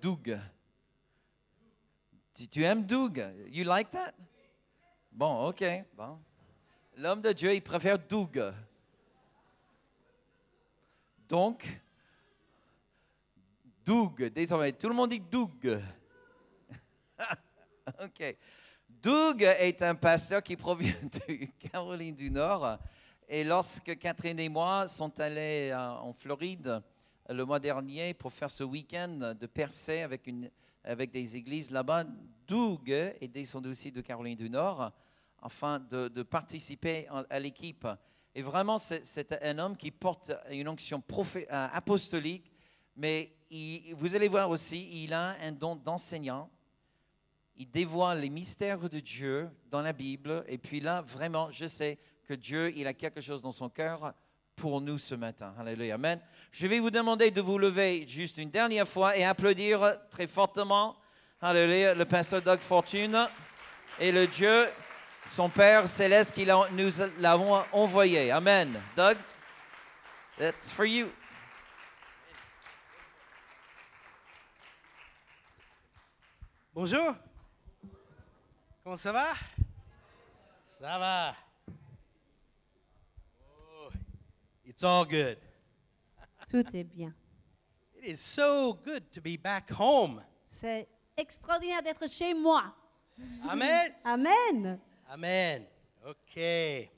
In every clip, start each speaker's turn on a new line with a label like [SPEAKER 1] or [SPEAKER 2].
[SPEAKER 1] Doug? Tu aimes Doug? You like that? Bon, OK. Bon. L'homme de Dieu, il préfère Doug. Donc, Doug, désormais, tout le monde dit Doug. OK. Doug est un pasteur qui provient de Caroline du Nord. Et lorsque Catherine et moi sommes allés en Floride le mois dernier pour faire ce week-end de percée avec des églises là-bas, Doug est descendu aussi de Caroline du Nord afin de participer à l'équipe. Et vraiment, c'est un homme qui porte une onction apostolique, mais vous allez voir aussi, il a un don d'enseignant. Il dévoile les mystères de Dieu dans la Bible. Et puis là, vraiment, je sais que Dieu, il a quelque chose dans son cœur pour nous ce matin. Alléluia. Amen. Je vais vous demander de vous lever juste une dernière fois et applaudir très fortement. Alléluia. Le pasteur Doug Fortune et le Dieu, son Père céleste, qui nous l'avons envoyé. Amen. Doug, that's for you.
[SPEAKER 2] Bonjour. Comment ça va? Ça va. Oh, it's all good.
[SPEAKER 3] Tout est bien.
[SPEAKER 2] It is so good to be back home.
[SPEAKER 3] C'est extraordinaire d'être chez moi.
[SPEAKER 2] Amen.
[SPEAKER 3] Amen.
[SPEAKER 2] Amen. Okay.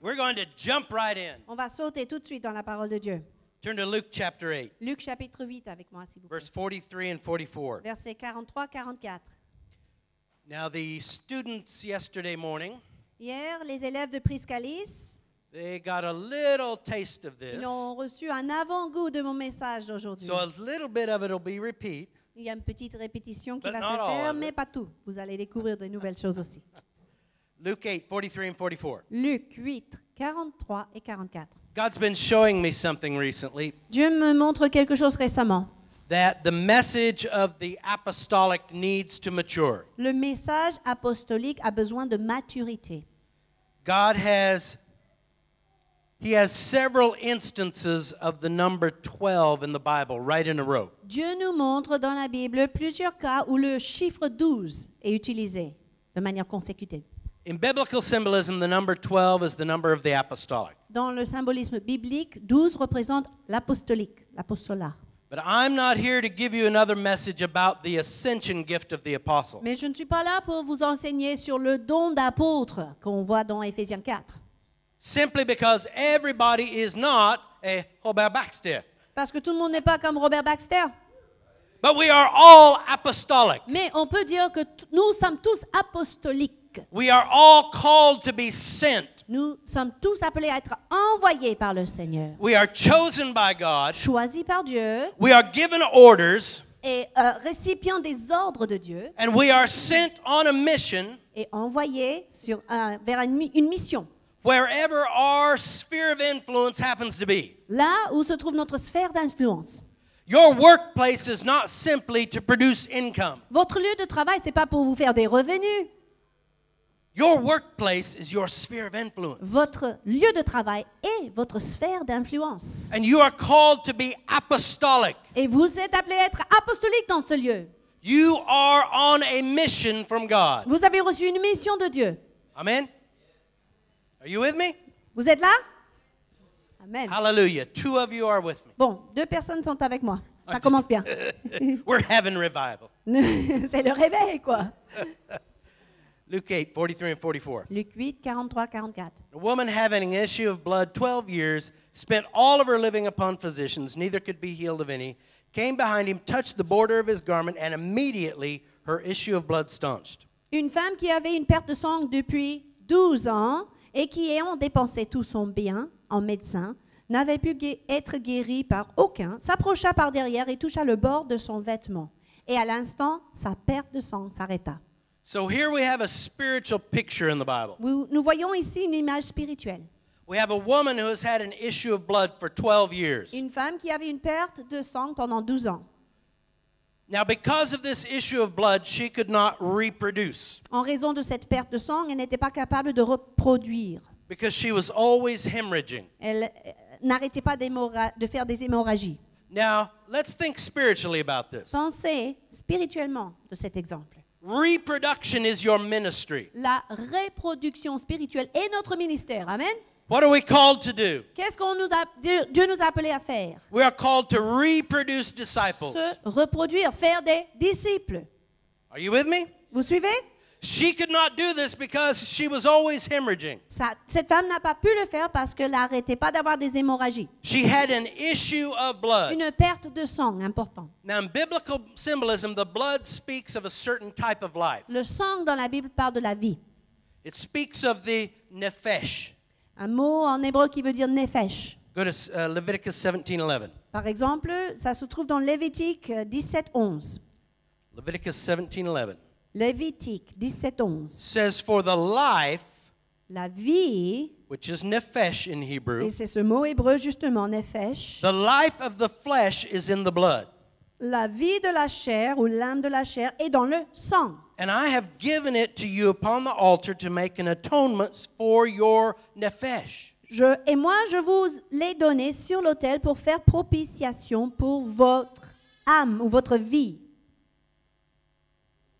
[SPEAKER 2] We're going to jump right in.
[SPEAKER 3] On va sauter tout de suite dans la parole de Dieu.
[SPEAKER 2] Turn to Luke chapter 8,
[SPEAKER 3] Luc chapitre 8 avec moi, s'il vous plaît.
[SPEAKER 2] verse 43 and 44.
[SPEAKER 3] Versets 43-44.
[SPEAKER 2] Now, the students yesterday morning,
[SPEAKER 3] Hier, les élèves de Priscalis,
[SPEAKER 2] they got a little taste of this.
[SPEAKER 3] ils ont reçu un avant-goût de mon message d'aujourd'hui.
[SPEAKER 2] So a little bit of it will be repeat.
[SPEAKER 3] Il y a une petite répétition qui
[SPEAKER 2] But
[SPEAKER 3] va
[SPEAKER 2] not
[SPEAKER 3] se
[SPEAKER 2] all
[SPEAKER 3] faire,
[SPEAKER 2] of it.
[SPEAKER 3] mais pas tout. Vous allez découvrir de nouvelles choses aussi.
[SPEAKER 2] Luke 8, 43 and 44.
[SPEAKER 3] Luc 8, 43 et 44.
[SPEAKER 2] God's been showing me something recently,
[SPEAKER 3] Dieu me montre quelque chose récemment.
[SPEAKER 2] that the message of the apostolic needs to mature.
[SPEAKER 3] Le message apostolique a besoin de maturité.
[SPEAKER 2] God He has several instances of the number 12 in the Bible right in a row.
[SPEAKER 3] Dieu nous montre dans la Bible plusieurs cas où le chiffre 12 est utilisé de manière consécutive.
[SPEAKER 2] In biblical symbolism, the number 12 is the number of the apostolic.
[SPEAKER 3] Dans le symbolisme biblique, 12 représente l'apostolique, l'apostolat.
[SPEAKER 2] But I'm not here to give you another message about the ascension gift of the apostle.
[SPEAKER 3] Mais je ne suis pas là pour vous enseigner sur le don d'apôtre qu'on voit dans Éphésiens 4.
[SPEAKER 2] Simply because everybody is not a Robert Baxter.
[SPEAKER 3] Parce que tout le monde n'est pas comme Robert Baxter.
[SPEAKER 2] But we are all apostolic.
[SPEAKER 3] Mais on peut dire que nous sommes tous apostoliques.
[SPEAKER 2] We are all called to be sent.
[SPEAKER 3] Nous sommes tous appelés à être envoyés par le Seigneur.
[SPEAKER 2] We are chosen by God.
[SPEAKER 3] Choisis par Dieu
[SPEAKER 2] We are given orders.
[SPEAKER 3] et récipients des ordres de Dieu
[SPEAKER 2] And we are sent on a mission
[SPEAKER 3] et envoyés vers une mission.
[SPEAKER 2] wherever our sphere of influence happens to be.
[SPEAKER 3] Là où se trouve notre sphère d'influence.
[SPEAKER 2] Your workplace is not simply to produce income.
[SPEAKER 3] Votre lieu de travail, ce n'est pas pour vous faire des revenus.
[SPEAKER 2] Your workplace is your sphere of influence.
[SPEAKER 3] Votre lieu de travail est votre sphère d'influence.
[SPEAKER 2] And you are called to be apostolic.
[SPEAKER 3] Et vous êtes appelés à être apostolique dans ce lieu.
[SPEAKER 2] You are on a mission from God.
[SPEAKER 3] Vous avez reçu une mission de Dieu.
[SPEAKER 2] Amen? Are you with me?
[SPEAKER 3] Vous êtes là? Amen.
[SPEAKER 2] Hallelujah. 2 of you are with me.
[SPEAKER 3] Bon, 2 personnes sont avec moi. Ça commence bien.
[SPEAKER 2] We're having revival.
[SPEAKER 3] C'est le réveil, quoi.
[SPEAKER 2] Luke 8, 43 and 44.
[SPEAKER 3] Luc 8, 43, 44.
[SPEAKER 2] A woman having an issue of blood 12 years, spent all of her living upon physicians, neither could be healed of any, came behind him, touched the border of his garment, and immediately her issue of blood staunched.
[SPEAKER 3] Une femme qui avait une perte de sang depuis 12 ans et qui, ayant dépensé tout son bien en médecin, n'avait pu être guérie par aucun, s'approcha par derrière et toucha le bord de son vêtement. Et à l'instant, sa perte de sang s'arrêta.
[SPEAKER 2] So here we have a spiritual picture in the Bible.
[SPEAKER 3] Nous voyons ici une image spirituelle.
[SPEAKER 2] We have a woman who has had an issue of blood for 12 years.
[SPEAKER 3] Une femme qui avait une perte de sang pendant 12 ans.
[SPEAKER 2] Now, because of this issue of blood, she could not reproduce
[SPEAKER 3] En raison de cette perte de sang, elle n'était pas capable de reproduire.
[SPEAKER 2] because she was always hemorrhaging.
[SPEAKER 3] Elle n'arrêtait pas de faire des hémorragies.
[SPEAKER 2] Now, let's think spiritually about this.
[SPEAKER 3] Pensez spirituellement de cet exemple.
[SPEAKER 2] Reproduction is your ministry.
[SPEAKER 3] La reproduction spirituelle est notre ministère. Amen.
[SPEAKER 2] What are we called to do?
[SPEAKER 3] Qu'est-ce qu'on Dieu nous a appelés à faire?
[SPEAKER 2] We are called to reproduce disciples.
[SPEAKER 3] Se reproduire, faire des disciples.
[SPEAKER 2] Are you with me?
[SPEAKER 3] Vous suivez?
[SPEAKER 2] She could not do this because she was always hemorrhaging.
[SPEAKER 3] Cette femme n'a pas pu le faire parce qu'elle n'arrêtait pas d'avoir des hémorragies.
[SPEAKER 2] She had an issue of blood.
[SPEAKER 3] Une perte de sang importante.
[SPEAKER 2] Now, in biblical symbolism, the blood speaks of a certain type of life.
[SPEAKER 3] Le sang dans la Bible parle de la vie.
[SPEAKER 2] It speaks of the nephesh.
[SPEAKER 3] Un mot en hébreu qui veut dire nefesh.
[SPEAKER 2] Go to Leviticus 17:11.
[SPEAKER 3] Par exemple, ça se trouve dans Lévitique 17:11.
[SPEAKER 2] Leviticus 17:11
[SPEAKER 3] Lévitique 17:11.
[SPEAKER 2] says, "For the life,
[SPEAKER 3] La vie,
[SPEAKER 2] which is nephesh in Hebrew,
[SPEAKER 3] et c'est ce mot hébreu justement, nefesh,
[SPEAKER 2] the life of the flesh is in the blood.
[SPEAKER 3] la vie de la chair ou l'âme de la chair est dans le sang.
[SPEAKER 2] And I have given it to you upon the altar to make an atonement for your nephesh."
[SPEAKER 3] Et moi, je vous l'ai donné sur l'autel pour faire propitiation pour votre âme ou votre vie.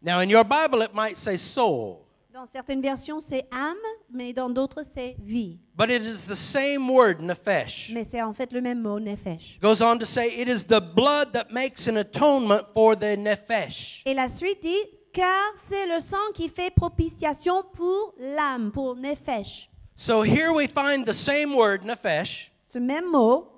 [SPEAKER 2] Now, in your Bible, it might say soul,
[SPEAKER 3] Dans certaines versions, c'est âme, mais dans d'autres, c'est vie.
[SPEAKER 2] but it is the same word, nephesh.
[SPEAKER 3] Mais c'est en fait le même mot, nefesh.
[SPEAKER 2] Goes on to say, it is the blood that makes an atonement for the nephesh.
[SPEAKER 3] Et la suite dit, car c'est le sang qui fait propitiation pour l'âme, pour nefesh.
[SPEAKER 2] So here we find the same word, nephesh,
[SPEAKER 3] Ce même mot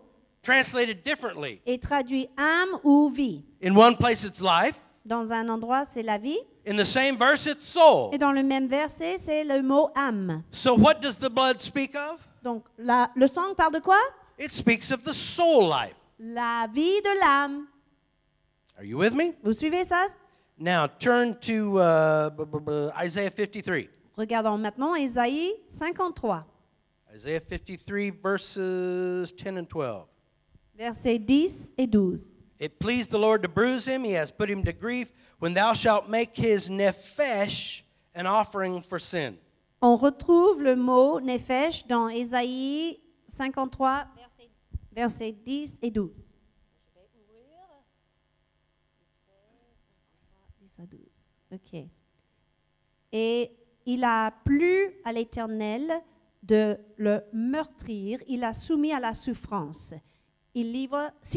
[SPEAKER 2] translated differently.
[SPEAKER 3] est traduit âme ou vie.
[SPEAKER 2] In one place, it's life.
[SPEAKER 3] Dans un endroit, c'est la vie.
[SPEAKER 2] In the same verse, it's soul.
[SPEAKER 3] Et dans le même verset, c'est le mot âme.
[SPEAKER 2] So what does the blood speak of?
[SPEAKER 3] Donc, le sang parle de quoi?
[SPEAKER 2] It speaks of the soul life.
[SPEAKER 3] La vie de l'âme.
[SPEAKER 2] Are you with me?
[SPEAKER 3] Vous suivez ça?
[SPEAKER 2] Now turn to Isaiah 53.
[SPEAKER 3] Regardons maintenant Ésaïe 53,
[SPEAKER 2] Isaiah 53, verses 10 and 12.
[SPEAKER 3] versets 10 et 12.
[SPEAKER 2] It pleased the Lord to bruise him. He has put him to grief. When thou shalt make his nephesh an offering for sin.
[SPEAKER 3] On retrouve le mot nefesh dans Ésaïe 53, versets 10 et 12. Je vais ouvrir. 10 à 12. OK. Et il a plu à l'Éternel de le meurtrir, il l'a soumis à la souffrance. S'il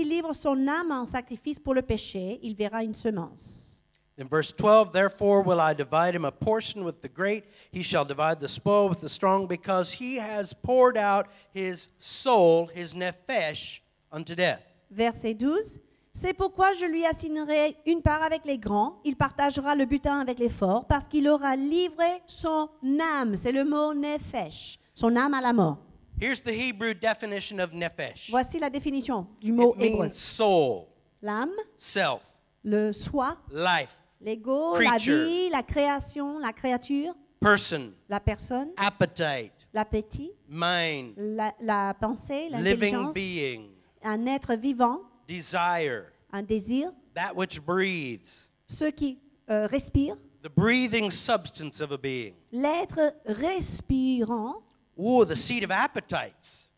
[SPEAKER 3] livre son âme en sacrifice pour le péché, il verra une semence.
[SPEAKER 2] In verse 12, therefore will I divide him a portion with the great. He shall divide the spoil with the strong, because he has poured out his soul, his nephesh, unto death.
[SPEAKER 3] Verset 12. C'est pourquoi je lui assignerai une part avec les grands. Il partagera le butin avec les forts, parce qu'il aura livré son âme. C'est le mot nefesh, son âme à la mort.
[SPEAKER 2] Here's the Hebrew definition of nephesh.
[SPEAKER 3] Voici la définition du mot
[SPEAKER 2] It
[SPEAKER 3] hébreu.
[SPEAKER 2] means soul,
[SPEAKER 3] L'âme,
[SPEAKER 2] self,
[SPEAKER 3] le soi,
[SPEAKER 2] life,
[SPEAKER 3] l'ego, la
[SPEAKER 2] Creature.
[SPEAKER 3] vie, la création, la créature,
[SPEAKER 2] person,
[SPEAKER 3] la personne,
[SPEAKER 2] appetite,
[SPEAKER 3] l'appétit,
[SPEAKER 2] mind,
[SPEAKER 3] la pensée,
[SPEAKER 2] living
[SPEAKER 3] l'intelligence,
[SPEAKER 2] being,
[SPEAKER 3] un être vivant,
[SPEAKER 2] desire,
[SPEAKER 3] un désir,
[SPEAKER 2] that which breathes,
[SPEAKER 3] ceux qui respirent,
[SPEAKER 2] the breathing substance of a being.
[SPEAKER 3] l'être respirant,
[SPEAKER 2] Ooh, the seat of appetites,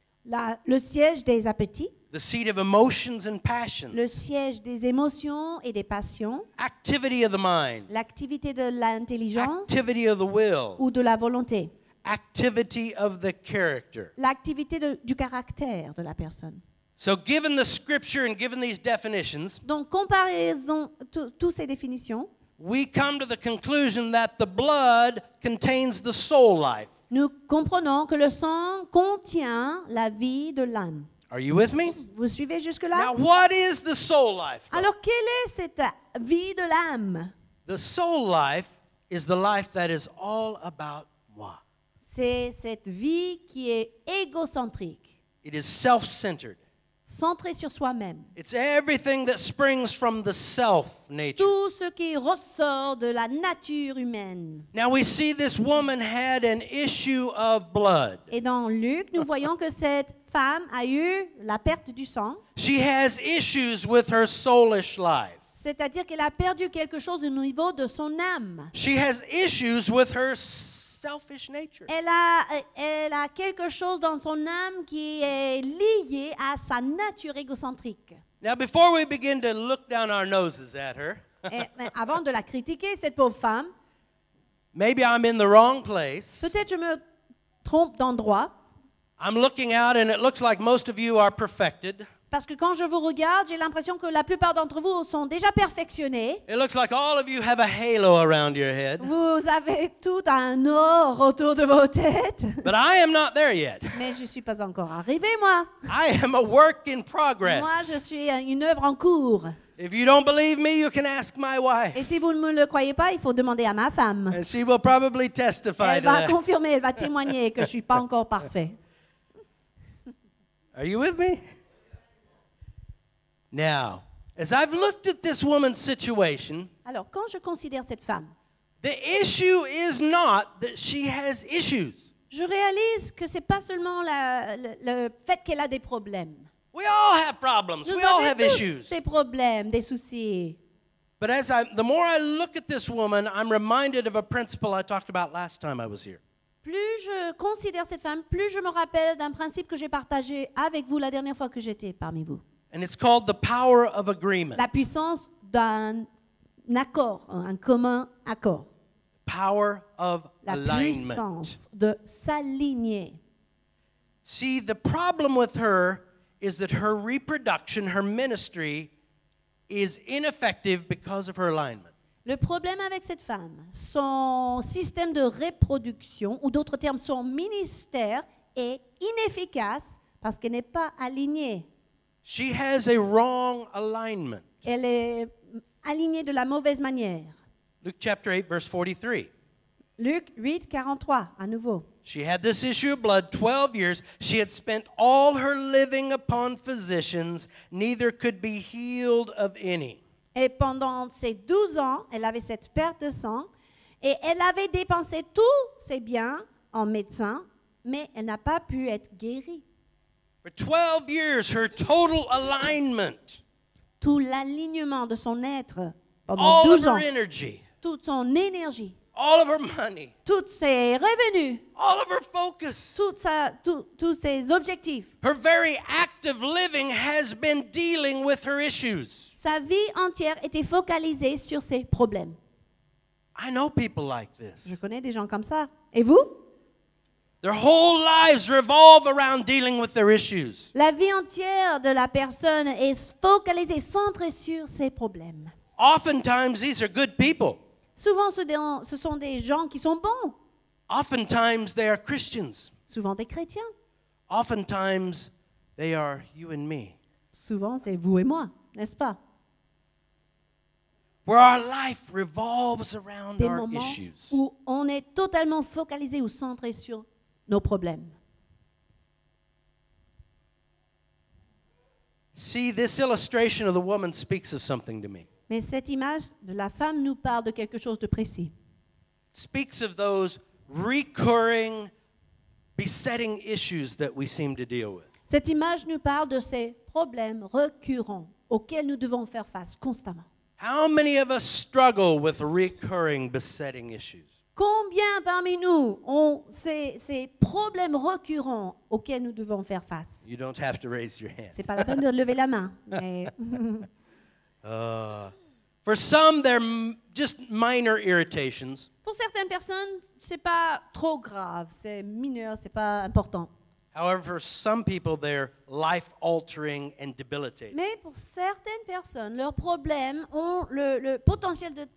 [SPEAKER 3] le siège des appétits,
[SPEAKER 2] the seat of emotions and passions,
[SPEAKER 3] le siège des émotions et des passions,
[SPEAKER 2] activity of the mind,
[SPEAKER 3] l'activité de l'intelligence
[SPEAKER 2] activity of the will,
[SPEAKER 3] ou de la volonté,
[SPEAKER 2] activity of the character.
[SPEAKER 3] l'activité du caractère de la personne.
[SPEAKER 2] So given the scripture and given these definitions,
[SPEAKER 3] Donc, comparaison toutes ces définitions,
[SPEAKER 2] we come to the conclusion that the blood contains the soul life.
[SPEAKER 3] nous comprenons que le sang contient la vie de l'âme.
[SPEAKER 2] Are you with me?
[SPEAKER 3] Vous suivez jusque-là?
[SPEAKER 2] Now, what is the soul life? though?
[SPEAKER 3] Alors, quelle est cette vie de l'âme?
[SPEAKER 2] The soul life is the life that is all about moi.
[SPEAKER 3] C'est cette vie qui est égocentrique,
[SPEAKER 2] It is self-centered.
[SPEAKER 3] centrée sur soi-même.
[SPEAKER 2] It's everything that springs from the self nature.
[SPEAKER 3] Tout ce qui ressort de la nature humaine.
[SPEAKER 2] Now we see this woman had an issue of blood.
[SPEAKER 3] Et dans Luc, nous voyons que cette femme a eu la perte du sang,
[SPEAKER 2] She has issues with her soulish life.
[SPEAKER 3] c'est-à-dire qu'elle a perdu quelque chose au niveau de son âme.
[SPEAKER 2] She has issues with her selfish nature.
[SPEAKER 3] Elle a quelque chose dans son âme qui est lié à sa nature égocentrique.
[SPEAKER 2] Now, before we begin to look down our noses at her,
[SPEAKER 3] Mais avant de la critiquer, cette pauvre femme,
[SPEAKER 2] maybe I'm in the wrong place.
[SPEAKER 3] peut-être je me trompe d'endroit,
[SPEAKER 2] I'm looking out and it looks like most of you are perfected.
[SPEAKER 3] parce que quand je vous regarde, j'ai l'impression que la plupart d'entre vous sont déjà perfectionnés.
[SPEAKER 2] It looks like all of you have a halo around your head.
[SPEAKER 3] Vous avez tout un or autour de vos têtes.
[SPEAKER 2] But I am not there yet.
[SPEAKER 3] Mais je ne suis pas encore arrivée, moi.
[SPEAKER 2] I am a work in progress.
[SPEAKER 3] Moi, je suis une œuvre en cours.
[SPEAKER 2] If you don't believe me, you can ask my
[SPEAKER 3] Et
[SPEAKER 2] wife.
[SPEAKER 3] si vous ne me le croyez pas, il faut demander à ma femme.
[SPEAKER 2] And she will probably testify
[SPEAKER 3] Elle
[SPEAKER 2] to
[SPEAKER 3] va
[SPEAKER 2] that.
[SPEAKER 3] confirmer, elle va témoigner que je ne suis pas encore parfait.
[SPEAKER 2] Are you with me? Now, as I've looked at this woman's situation,
[SPEAKER 3] Alors, quand je considère cette femme,
[SPEAKER 2] the issue is not that she has issues.
[SPEAKER 3] je réalise que ce n'est pas seulement le fait qu'elle a des problèmes.
[SPEAKER 2] We all have problems.
[SPEAKER 3] Nous
[SPEAKER 2] We all
[SPEAKER 3] avons
[SPEAKER 2] have
[SPEAKER 3] tous
[SPEAKER 2] issues.
[SPEAKER 3] des problèmes, des soucis.
[SPEAKER 2] But the more I look at this woman, I'm reminded of a principle I talked about last time I was here.
[SPEAKER 3] Plus je considère cette femme, plus je me rappelle d'un principe que j'ai partagé avec vous la dernière fois que j'étais parmi vous.
[SPEAKER 2] And it's called the power of agreement.
[SPEAKER 3] La puissance d'un accord, un commun accord.
[SPEAKER 2] Power of
[SPEAKER 3] La
[SPEAKER 2] alignment.
[SPEAKER 3] puissance de s'aligner.
[SPEAKER 2] See, the problem with her is that her reproduction, her ministry, is ineffective because of her alignment.
[SPEAKER 3] Le problème avec cette femme, son système de reproduction, ou d'autres termes, son ministère, est inefficace parce qu'elle n'est pas alignée.
[SPEAKER 2] She has a wrong alignment.
[SPEAKER 3] Elle est alignée de la mauvaise manière.
[SPEAKER 2] Luke chapter 8, verse 43.
[SPEAKER 3] Luc 8, 43, à nouveau.
[SPEAKER 2] She had this issue of blood 12 years. She had spent all her living upon physicians, neither could be healed of any.
[SPEAKER 3] Et pendant ces 12 ans, elle avait cette perte de sang et elle avait dépensé tous ses biens en médecins, mais elle n'a pas pu être guérie.
[SPEAKER 2] For 12 years, her total alignment,
[SPEAKER 3] Tout l'alignement de son être pendant
[SPEAKER 2] all of
[SPEAKER 3] 12 ans,
[SPEAKER 2] her energy,
[SPEAKER 3] toute son énergie,
[SPEAKER 2] all of her money,
[SPEAKER 3] tous ses revenus,
[SPEAKER 2] all of her focus,
[SPEAKER 3] tous ses objectifs.
[SPEAKER 2] her very active living has been dealing with her issues.
[SPEAKER 3] Sa vie entière était focalisée sur ses problèmes.
[SPEAKER 2] I know people like
[SPEAKER 3] Je
[SPEAKER 2] this.
[SPEAKER 3] connais des gens comme ça. Et vous?
[SPEAKER 2] Their whole lives revolve around dealing with their issues.
[SPEAKER 3] La vie entière de la personne est focalisée, centrée sur ses problèmes.
[SPEAKER 2] Oftentimes, these are good people.
[SPEAKER 3] Souvent, ce sont des gens qui sont bons.
[SPEAKER 2] Oftentimes, they are Christians.
[SPEAKER 3] Souvent des chrétiens.
[SPEAKER 2] Oftentimes, they are you and me.
[SPEAKER 3] Souvent, c'est vous et moi, n'est-ce pas?
[SPEAKER 2] Where our life revolves around
[SPEAKER 3] Des
[SPEAKER 2] our
[SPEAKER 3] moments
[SPEAKER 2] issues.
[SPEAKER 3] où on est totalement focalisé ou centré sur nos problèmes.
[SPEAKER 2] See, this illustration of the woman speaks of something to me.
[SPEAKER 3] Mais cette image de la femme nous parle de quelque chose de précis.
[SPEAKER 2] It speaks of those recurring, besetting issues that we seem to deal with.
[SPEAKER 3] Cette image nous parle de ces problèmes récurrents auxquels nous devons faire face constamment.
[SPEAKER 2] How many of us struggle with recurring, besetting issues?
[SPEAKER 3] Combien parmi nous ont ces problèmes récurrents auxquels nous devons faire face?
[SPEAKER 2] You don't have to raise your hand.
[SPEAKER 3] C'est pas la peine de lever la main. Mais
[SPEAKER 2] For some, they're just minor irritations.
[SPEAKER 3] pour certaines personnes, c'est pas trop grave, c'est mineur, c'est pas important.
[SPEAKER 2] However, for some people, they're life-altering and debilitating.
[SPEAKER 3] Mais pour certaines personnes, leurs problèmes ont le potentiel de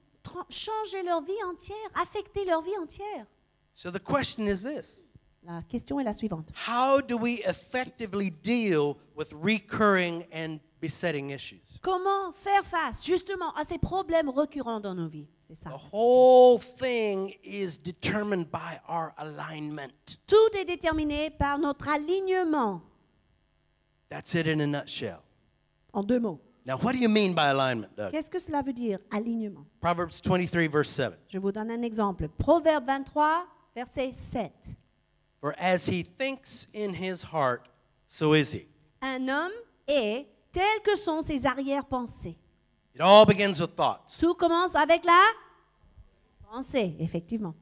[SPEAKER 3] changer leur vie entière, affecter leur vie entière.
[SPEAKER 2] So the question is this.
[SPEAKER 3] La question est la suivante.
[SPEAKER 2] How do we effectively deal with recurring and besetting issues?
[SPEAKER 3] Comment faire face justement à ces problèmes récurrents dans nos vies? C'est ça.
[SPEAKER 2] The whole thing is determined by our alignment.
[SPEAKER 3] Tout est déterminé par notre alignement.
[SPEAKER 2] That's it in a nutshell.
[SPEAKER 3] En 2 mots.
[SPEAKER 2] Now, what do you mean by alignment, Doug?
[SPEAKER 3] Qu'est-ce que cela veut dire, alignement?
[SPEAKER 2] Proverbs 23, verse 7.
[SPEAKER 3] Je vous donne un exemple. Proverbe 23, verset 7.
[SPEAKER 2] For as he thinks in his heart, so is he.
[SPEAKER 3] Un homme est tel que sont ses arrière-pensées.
[SPEAKER 2] It all begins with thoughts.
[SPEAKER 3] Tout commence avec la pensée, effectivement.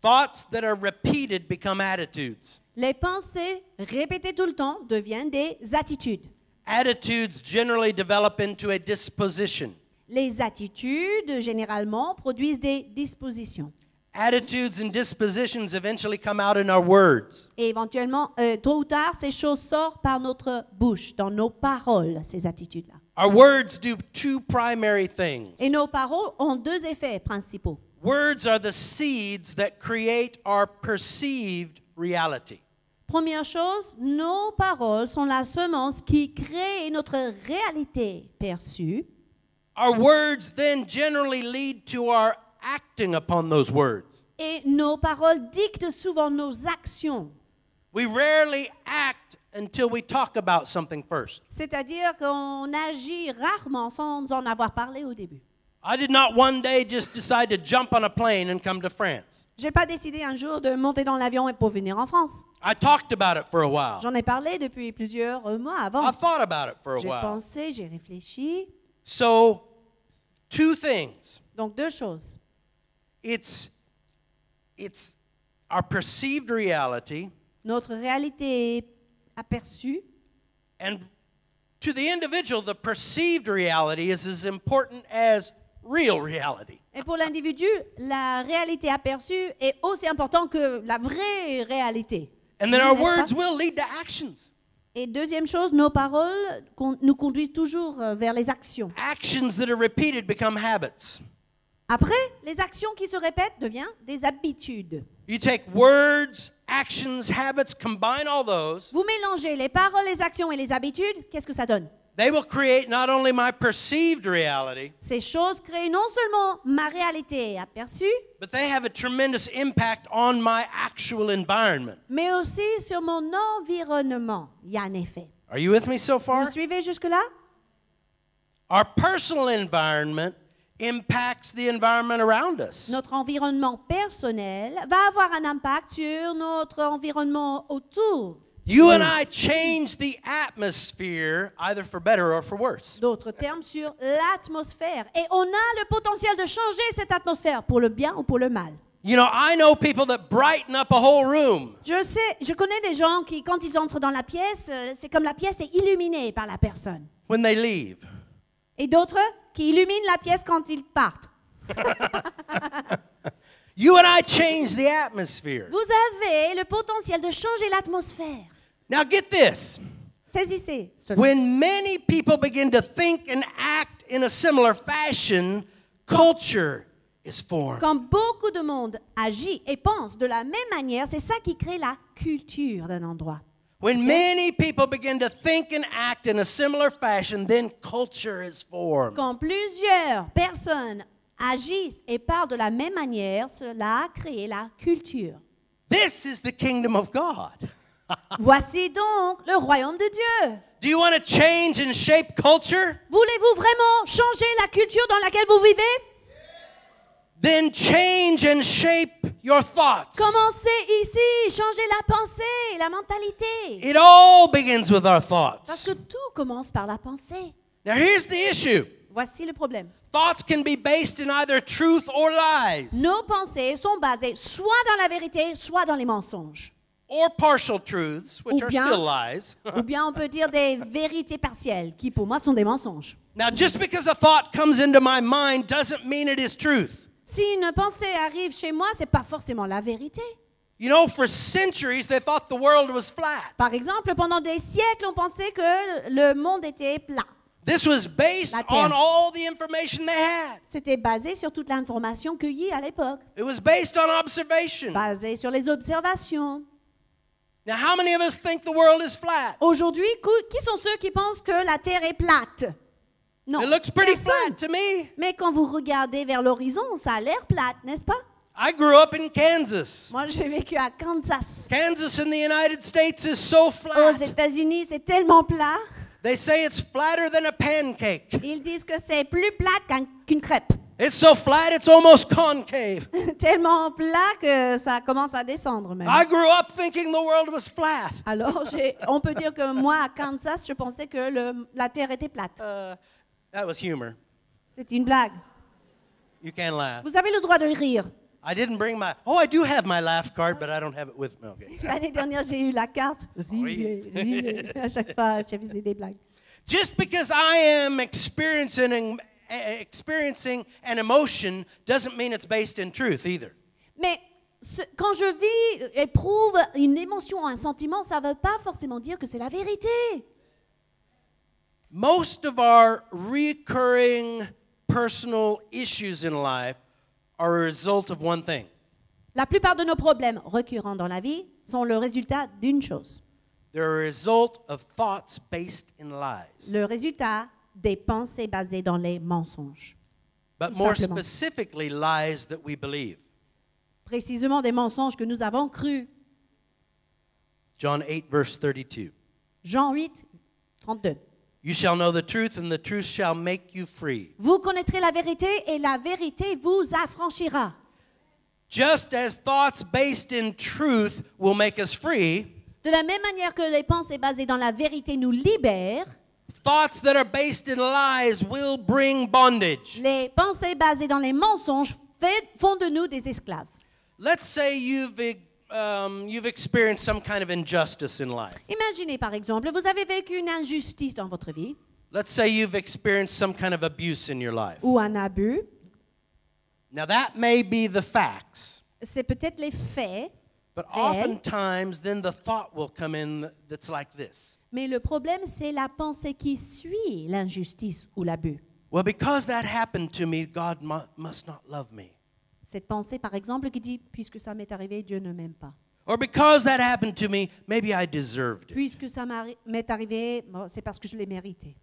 [SPEAKER 2] Thoughts that are repeated become attitudes.
[SPEAKER 3] Les pensées répétées tout le temps deviennent des attitudes.
[SPEAKER 2] Attitudes generally develop into a disposition.
[SPEAKER 3] Les attitudes, généralement, produisent des dispositions.
[SPEAKER 2] Attitudes and dispositions eventually come out in our words.
[SPEAKER 3] Et éventuellement, tôt ou tard, ces choses sortent par notre bouche, dans nos paroles, ces attitudes-là.
[SPEAKER 2] Our words do two primary things.
[SPEAKER 3] Et nos paroles ont deux effets principaux.
[SPEAKER 2] Words are the seeds that create our perceived reality.
[SPEAKER 3] Première chose, nos paroles sont la semence qui crée notre réalité perçue.
[SPEAKER 2] Our words then generally lead to our acting upon those words.
[SPEAKER 3] Et nos paroles dictent souvent nos actions.
[SPEAKER 2] We rarely act until we talk about something first.
[SPEAKER 3] C'est-à-dire qu'on agit rarement sans en avoir parlé au début.
[SPEAKER 2] I did not one day just decide to jump on a plane and come to France.
[SPEAKER 3] Je n'ai pas décidé un jour de monter dans l'avion et pour venir en France.
[SPEAKER 2] I talked about it for a while.
[SPEAKER 3] J'en ai parlé depuis plusieurs mois avant.
[SPEAKER 2] I thought about it for a
[SPEAKER 3] J'ai
[SPEAKER 2] while.
[SPEAKER 3] pensé, j'ai réfléchi.
[SPEAKER 2] So, two things.
[SPEAKER 3] Donc deux choses.
[SPEAKER 2] It's our perceived reality,
[SPEAKER 3] Notre réalité aperçue,
[SPEAKER 2] and to the individual, the perceived reality is as important as real reality.
[SPEAKER 3] et pour l'individu, la réalité aperçue est aussi importante que la vraie réalité.
[SPEAKER 2] And then our
[SPEAKER 3] N'est-ce pas?
[SPEAKER 2] words will lead to actions.
[SPEAKER 3] Et deuxième chose, nos paroles nous conduisent toujours vers les actions.
[SPEAKER 2] Actions that are repeated become habits.
[SPEAKER 3] Après, les actions qui se répètent deviennent des habitudes.
[SPEAKER 2] You take words, actions, habits, combine all those.
[SPEAKER 3] Vous mélangez les paroles, les actions et les habitudes, qu'est-ce que ça donne?
[SPEAKER 2] They will create not only my perceived reality,
[SPEAKER 3] Ces choses créent non seulement ma réalité aperçue,
[SPEAKER 2] but they have a tremendous impact on my actual environment.
[SPEAKER 3] mais aussi sur mon environnement. Il y a un effet.
[SPEAKER 2] Are you with me so far?
[SPEAKER 3] Vous suivez jusque-là?
[SPEAKER 2] Our personal environment impacts the environment around us.
[SPEAKER 3] Notre environnement personnel va avoir un impact sur notre environnement autour.
[SPEAKER 2] You and I change the atmosphere either for better or for worse.
[SPEAKER 3] D'autres termes sur l'atmosphère. Et on a le potentiel de changer cette atmosphère pour le bien ou pour le mal.
[SPEAKER 2] You know, I know people that brighten up a whole room.
[SPEAKER 3] Je connais des gens qui, quand ils entrent dans la pièce, c'est comme la pièce est illuminée par la personne.
[SPEAKER 2] When they leave.
[SPEAKER 3] Et d'autres qui illuminent la pièce quand ils partent.
[SPEAKER 2] You and I change the atmosphere.
[SPEAKER 3] Vous avez le potentiel de changer l'atmosphère.
[SPEAKER 2] Now get this.
[SPEAKER 3] Saisissez cela.
[SPEAKER 2] When many people begin to think and act in a similar fashion, culture is formed.
[SPEAKER 3] Quand beaucoup de monde agit et pense de la même manière, c'est ça qui crée la culture d'un endroit.
[SPEAKER 2] When many people begin to think and act in a similar fashion, then culture is formed.
[SPEAKER 3] Quand plusieurs personnes agissent et parlent de la même manière, cela a créé la culture.
[SPEAKER 2] This is the kingdom of God.
[SPEAKER 3] Voici donc le royaume de Dieu.
[SPEAKER 2] Do you want to change and shape culture?
[SPEAKER 3] Voulez-vous vraiment changer la culture dans laquelle vous vivez?
[SPEAKER 2] Then change and shape your thoughts.
[SPEAKER 3] Commencez ici, changez la pensée, la mentalité.
[SPEAKER 2] It all begins with our
[SPEAKER 3] Parce
[SPEAKER 2] thoughts.
[SPEAKER 3] que tout commence par la pensée.
[SPEAKER 2] Now here's the issue.
[SPEAKER 3] Voici le problème.
[SPEAKER 2] Thoughts can be based in either truth or lies,
[SPEAKER 3] Nos pensées sont basées soit dans la vérité, soit dans les mensonges.
[SPEAKER 2] or partial truths, which
[SPEAKER 3] Ou
[SPEAKER 2] are
[SPEAKER 3] bien-
[SPEAKER 2] still lies.
[SPEAKER 3] Ou bien on peut dire des vérités partielles, qui pour moi sont des mensonges.
[SPEAKER 2] Now, just because a thought comes into my mind doesn't mean it is truth.
[SPEAKER 3] Si une pensée arrive chez moi, c'est pas forcément la vérité.
[SPEAKER 2] You know, for centuries they thought the world was flat.
[SPEAKER 3] Par exemple, pendant des siècles, on pensait que le monde était plat.
[SPEAKER 2] This was based
[SPEAKER 3] La terre.
[SPEAKER 2] on all the information they had.
[SPEAKER 3] C'était basé sur toute l'information cueillie à l'époque,
[SPEAKER 2] It was based on observation.
[SPEAKER 3] basé sur les observations.
[SPEAKER 2] Now, how many of us think the world is flat?
[SPEAKER 3] Aujourd'hui, qui sont ceux qui pensent que la Terre est plate? Non,
[SPEAKER 2] It looks pretty
[SPEAKER 3] personne.
[SPEAKER 2] flat to me.
[SPEAKER 3] Mais quand vous regardez vers l'horizon, ça a l'air plate, n'est-ce pas?
[SPEAKER 2] I grew up in Kansas.
[SPEAKER 3] Moi, j'ai vécu à Kansas.
[SPEAKER 2] Kansas in the United States is so
[SPEAKER 3] Aux
[SPEAKER 2] flat.
[SPEAKER 3] États-Unis, c'est tellement plat.
[SPEAKER 2] They say it's flatter than a pancake.
[SPEAKER 3] Ils disent que c'est plus plat qu'une crêpe.
[SPEAKER 2] It's so flat it's almost concave.
[SPEAKER 3] Tellement plat que ça commence à descendre même.
[SPEAKER 2] I grew up thinking the world was flat.
[SPEAKER 3] Alors, on peut dire que moi, à Kansas, je pensais que la Terre était plate.
[SPEAKER 2] That was humor.
[SPEAKER 3] C'est une blague.
[SPEAKER 2] You can't laugh.
[SPEAKER 3] Vous avez le droit de rire.
[SPEAKER 2] I didn't bring my. Oh, I do have my laugh card, but I don't have it with me. Okay.
[SPEAKER 3] L'année dernière, j'ai eu la carte.
[SPEAKER 2] Oui.
[SPEAKER 3] Riez. À chaque fois, je faisais des blagues.
[SPEAKER 2] Just because I am experiencing an emotion doesn't mean it's based in truth either.
[SPEAKER 3] Mais quand je vis, éprouve une émotion, un sentiment, ça ne veut pas forcément dire que c'est la vérité.
[SPEAKER 2] Most of our recurring personal issues in life are a result of one thing.
[SPEAKER 3] La plupart de nos problèmes récurrents dans la vie sont le résultat d'une chose.
[SPEAKER 2] They're a result of thoughts based in lies.
[SPEAKER 3] Le résultat des pensées basées dans les mensonges.
[SPEAKER 2] But
[SPEAKER 3] Tout
[SPEAKER 2] more
[SPEAKER 3] simplement.
[SPEAKER 2] specifically, lies that we believe.
[SPEAKER 3] Précisément des mensonges que nous avons crus.
[SPEAKER 2] John 8, verse 32.
[SPEAKER 3] Jean 8, 32.
[SPEAKER 2] You shall know the truth, and the truth shall make you free.
[SPEAKER 3] Vous connaîtrez la vérité et la vérité vous affranchira.
[SPEAKER 2] Just as thoughts based in truth will make us free,
[SPEAKER 3] De la même manière que les pensées basées dans la vérité nous libèrent,
[SPEAKER 2] thoughts that are based in lies will bring bondage.
[SPEAKER 3] les pensées basées dans les mensonges font de nous des esclaves.
[SPEAKER 2] Let's say you've experienced some kind of injustice in life.
[SPEAKER 3] Imaginez par exemple, vous avez vécu une injustice dans votre vie
[SPEAKER 2] Let's say you've experienced some kind of abuse in your life.
[SPEAKER 3] ou un abus.
[SPEAKER 2] Now that may be the facts,
[SPEAKER 3] C'est peut-être les faits,
[SPEAKER 2] but
[SPEAKER 3] réels.
[SPEAKER 2] oftentimes then the thought will come in that's like this.
[SPEAKER 3] Mais le problème, c'est la pensée qui suit l'injustice ou l'abus.
[SPEAKER 2] Well, because that happened to me, God must not love me.
[SPEAKER 3] Cette pensée, par exemple, qui dit « Puisque ça m'est arrivé, Dieu ne m'aime pas.
[SPEAKER 2] Or because that happened to me, maybe I deserved it.
[SPEAKER 3] Puisque ça m'est arrivé, bon, c'est parce que je l'ai mérité. »